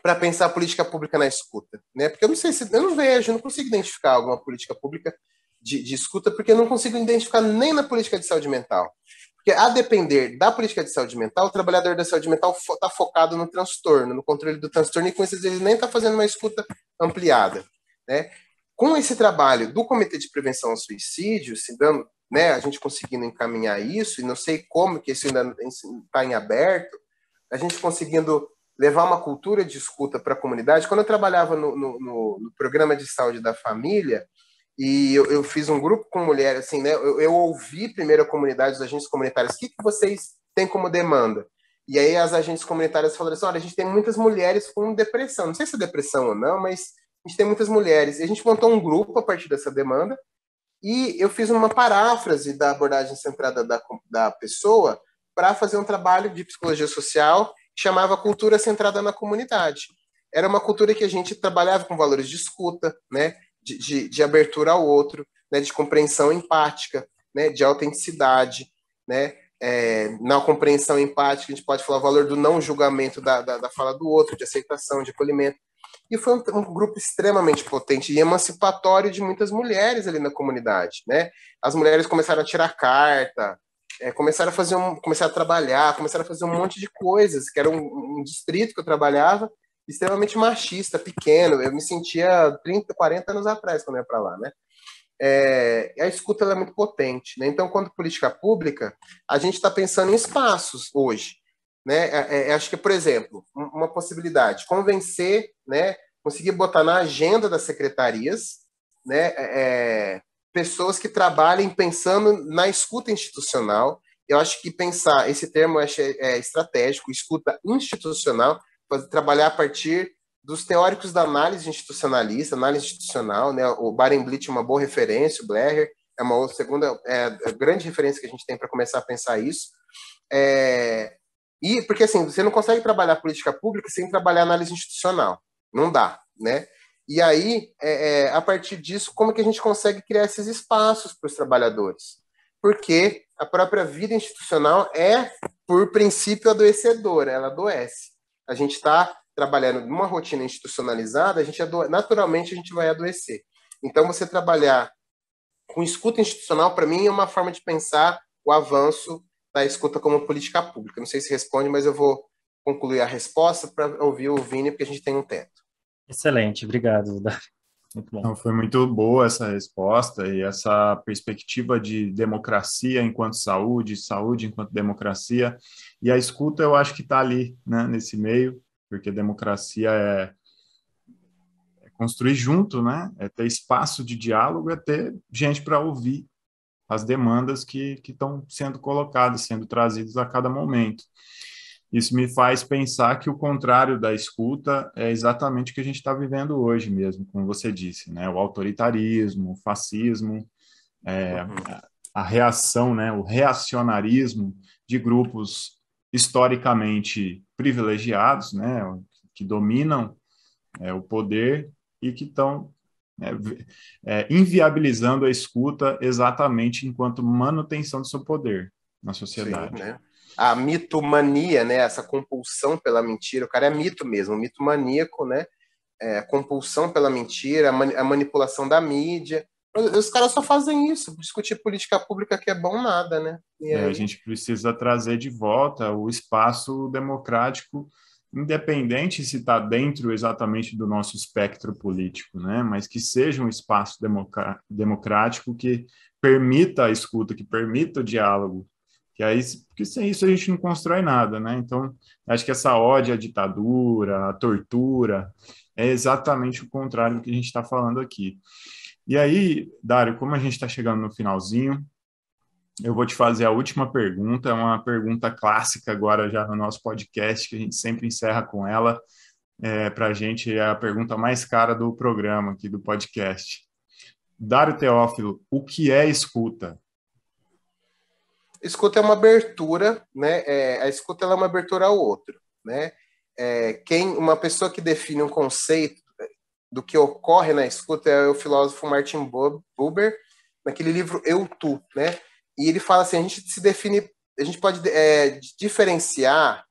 para pensar a política pública na escuta, né? Porque eu não sei eu não vejo, não consigo identificar alguma política pública de escuta, porque eu não consigo identificar nem na política de saúde mental. Porque, a depender da política de saúde mental, o trabalhador da saúde mental está focado no transtorno, no controle do transtorno, e com isso ele nem está fazendo uma escuta ampliada, né? Com esse trabalho do Comitê de Prevenção ao Suicídio, se dando, né, a gente conseguindo encaminhar isso, e não sei como que isso ainda está em aberto, a gente conseguindo levar uma cultura de escuta para a comunidade. Quando eu trabalhava no programa de saúde da família, e eu fiz um grupo com mulheres, assim, né? Eu ouvi primeiro a comunidade, os agentes comunitários, o que vocês têm como demanda? E aí as agentes comunitárias falaram assim, olha, a gente tem muitas mulheres com depressão, não sei se é depressão ou não, mas a gente tem muitas mulheres. E a gente montou um grupo a partir dessa demanda, e eu fiz uma paráfrase da abordagem centrada da pessoa para fazer um trabalho de psicologia social que chamava Cultura Centrada na Comunidade. Era uma cultura que a gente trabalhava com valores de escuta, né? De abertura ao outro, né, de compreensão empática, né, de autenticidade, né, na compreensão empática a gente pode falar o valor do não julgamento da fala do outro, de aceitação, de acolhimento. E foi um grupo extremamente potente e emancipatório de muitas mulheres ali na comunidade, né? As mulheres começaram a tirar carta, começaram a trabalhar, começaram a fazer um monte de coisas, que era um distrito que eu trabalhava, extremamente machista, pequeno. Eu me sentia 30, 40 anos atrás quando eu ia para lá, né? A escuta ela é muito potente, né? Então, quando política pública, a gente está pensando em espaços hoje, né? Acho que, por exemplo, uma possibilidade, convencer, né? Conseguir botar na agenda das secretarias, né? Pessoas que trabalhem pensando na escuta institucional. Eu acho que pensar, esse termo eu acho estratégico, escuta institucional, trabalhar a partir dos teóricos da análise institucionalista, análise institucional, né? O Barenblit é uma boa referência, o Blair é uma outra segunda grande referência que a gente tem para começar a pensar isso. E porque assim, você não consegue trabalhar política pública sem trabalhar análise institucional, não dá, né? E aí, a partir disso, como que a gente consegue criar esses espaços para os trabalhadores? Porque a própria vida institucional é, por princípio, adoecedora, ela adoece. A gente está trabalhando numa rotina institucionalizada, naturalmente a gente vai adoecer. Então, você trabalhar com escuta institucional, para mim, é uma forma de pensar o avanço da escuta como política pública. Não sei se responde, mas eu vou concluir a resposta para ouvir o Vini, porque a gente tem um tempo. Excelente, obrigado, Dário. Muito bom. Então, foi muito boa essa resposta e essa perspectiva de democracia enquanto saúde, saúde enquanto democracia. E a escuta eu acho que está ali, né, nesse meio, porque democracia é construir junto, né? É ter espaço de diálogo, é ter gente para ouvir as demandas que estão sendo colocadas, sendo trazidas a cada momento. Isso me faz pensar que o contrário da escuta é exatamente o que a gente está vivendo hoje mesmo, como você disse, né? O autoritarismo, o fascismo, a reação, né? O reacionarismo de grupos historicamente privilegiados, né? Que dominam o poder e que estão inviabilizando a escuta exatamente enquanto manutenção do seu poder na sociedade. Sim, né? A mitomania, né? Essa compulsão pela mentira, o cara é mito mesmo, mitomaníaco, né? Compulsão pela mentira, a manipulação da mídia. Os caras só fazem isso, discutir política pública que é bom nada, né? E aí... A gente precisa trazer de volta o espaço democrático, independente se está dentro exatamente do nosso espectro político, né? Mas que seja um espaço democrático que permita a escuta, que permita o diálogo, que aí, porque sem isso a gente não constrói nada, né? Então, acho que essa ode à ditadura, à tortura, é exatamente o contrário do que a gente está falando aqui. E aí, Dário, como a gente está chegando no finalzinho, eu vou te fazer a última pergunta, é uma pergunta clássica agora já no nosso podcast, que a gente sempre encerra com ela. Para a gente é a pergunta mais cara do programa aqui do podcast. Dário Teófilo, o que é escuta? Escuta é uma abertura, né? A escuta é uma abertura ao outro, né? Uma pessoa que define um conceito do que ocorre na escuta é o filósofo Martin Buber, naquele livro Eu, Tu, né? E ele fala assim, a gente pode diferenciar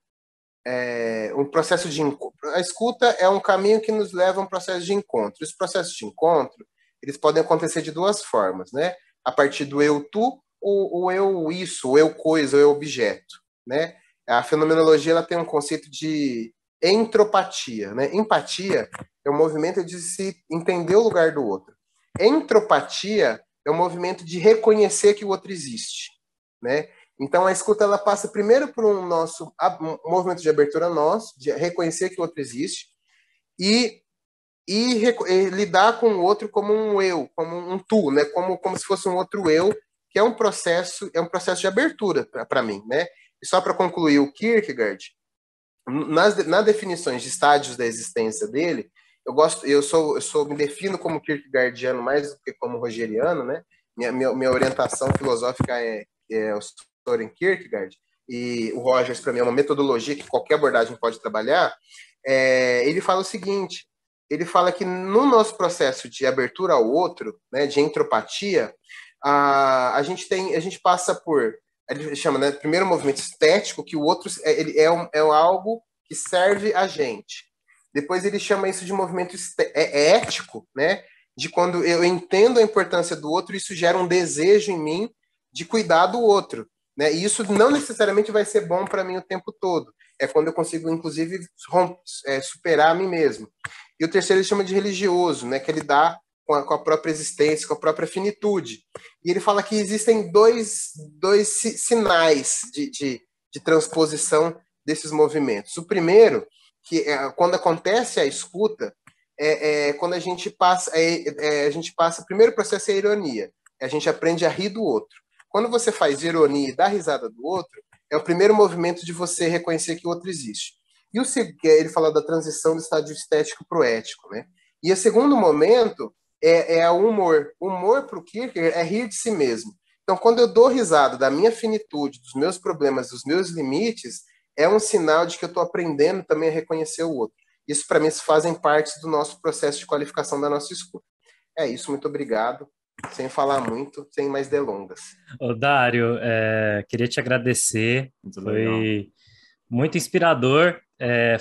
um processo de encontro. A escuta é um caminho que nos leva a um processo de encontro. Os processos de encontro, eles podem acontecer de duas formas, né? A partir do eu tu, o eu isso, o eu coisa, o eu objeto, né? A fenomenologia ela tem um conceito de entropatia, né? Empatia é o movimento de se entender o lugar do outro. Entropatia é o movimento de reconhecer que o outro existe, né? Então a escuta ela passa primeiro por um movimento de abertura nosso, de reconhecer que o outro existe e lidar com o outro como um eu, como um tu, né? Como se fosse um outro eu, que é um processo de abertura para mim, né? E só para concluir, o Kierkegaard, nas definições de estágios da existência dele, eu me defino como kierkegaardiano mais do que como rogeriano, né? Minha orientação filosófica é o Soren Kierkegaard, e o Rogers, para mim, é uma metodologia que qualquer abordagem pode trabalhar. Ele fala o seguinte: ele fala que no nosso processo de abertura ao outro, né, de entropatia, a gente passa por, ele chama, né, primeiro movimento estético, que o outro ele é algo que serve a gente. Depois ele chama isso de movimento ético, né, de quando eu entendo a importância do outro, isso gera um desejo em mim de cuidar do outro, né, e isso não necessariamente vai ser bom para mim o tempo todo. É quando eu consigo, inclusive, superar a mim mesmo. E o terceiro ele chama de religioso, né, que ele dá com a própria existência, com a própria finitude. E ele fala que existem dois sinais de transposição desses movimentos. O primeiro, que quando acontece a escuta, quando a gente passa, o primeiro processo é a ironia. A gente aprende a rir do outro. Quando você faz ironia e dá risada do outro, é o primeiro movimento de você reconhecer que o outro existe. E ele fala da transição do estágio estético para o ético, né? E o segundo momento é o humor. O humor para o Kierkegaard é rir de si mesmo. Então, quando eu dou risada da minha finitude, dos meus problemas, dos meus limites, é um sinal de que eu estou aprendendo também a reconhecer o outro. Isso, para mim, fazem parte do nosso processo de qualificação da nossa escuta. É isso, muito obrigado. Sem falar muito, sem mais delongas. Ô, Dário, queria te agradecer. Foi muito inspirador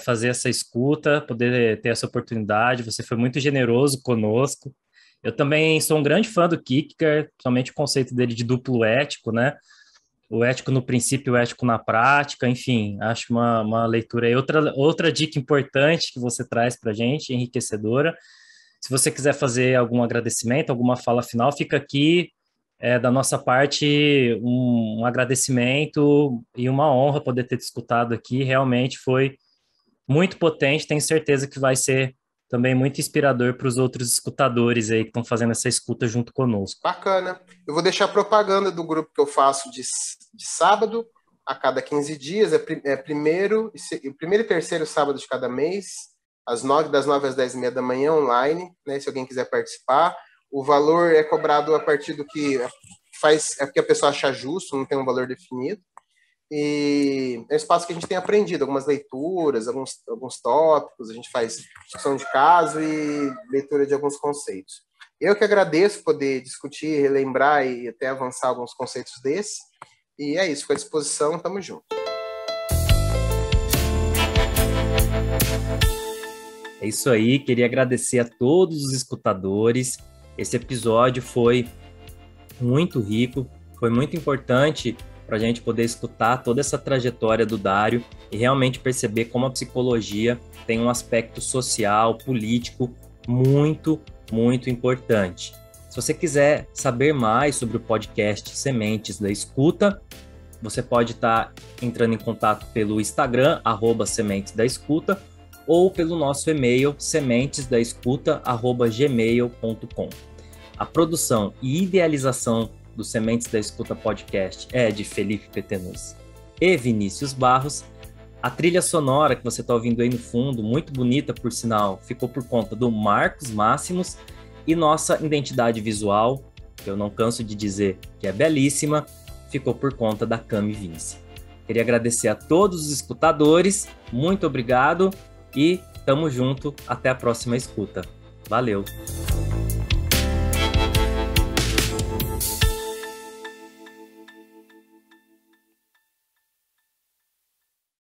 fazer essa escuta, poder ter essa oportunidade. Você foi muito generoso conosco. Eu também sou um grande fã do Kierkegaard, principalmente o conceito dele de duplo ético, né? O ético no princípio, o ético na prática, enfim, acho uma leitura aí. Outra dica importante que você traz para a gente, enriquecedora. Se você quiser fazer algum agradecimento, alguma fala final, fica aqui da nossa parte um agradecimento e uma honra poder ter te escutado aqui. Realmente foi muito potente, tenho certeza que vai ser também muito inspirador para os outros escutadores aí que estão fazendo essa escuta junto conosco. Bacana. Eu vou deixar propaganda do grupo que eu faço de sábado, a cada 15 dias, primeiro e terceiro sábado de cada mês, das 9 às 10h30 da manhã, online, né, se alguém quiser participar. O valor é cobrado a partir do que que a pessoa achar justo, não tem um valor definido. E é um espaço que a gente tem aprendido, algumas leituras, alguns tópicos, a gente faz discussão de caso e leitura de alguns conceitos. Eu que agradeço poder discutir, relembrar e até avançar alguns conceitos desses. E é isso, fico à disposição, tamo junto. É isso aí, queria agradecer a todos os escutadores. Esse episódio foi muito rico, foi muito importante para a gente poder escutar toda essa trajetória do Dário e realmente perceber como a psicologia tem um aspecto social, político muito, muito importante. Se você quiser saber mais sobre o podcast Sementes da Escuta, você pode estar entrando em contato pelo Instagram, @sementesdaescuta, ou pelo nosso e-mail, sementesdaescuta@gmail.com. A produção e idealização do Sementes da Escuta Podcast é de Felipe Petenus e Vinícius Barros. A trilha sonora que você está ouvindo aí no fundo, muito bonita por sinal, ficou por conta do Marcos Máximos, e nossa identidade visual, que eu não canso de dizer que é belíssima, ficou por conta da Cami Vince. Queria agradecer a todos os escutadores, muito obrigado e tamo junto, até a próxima escuta. Valeu!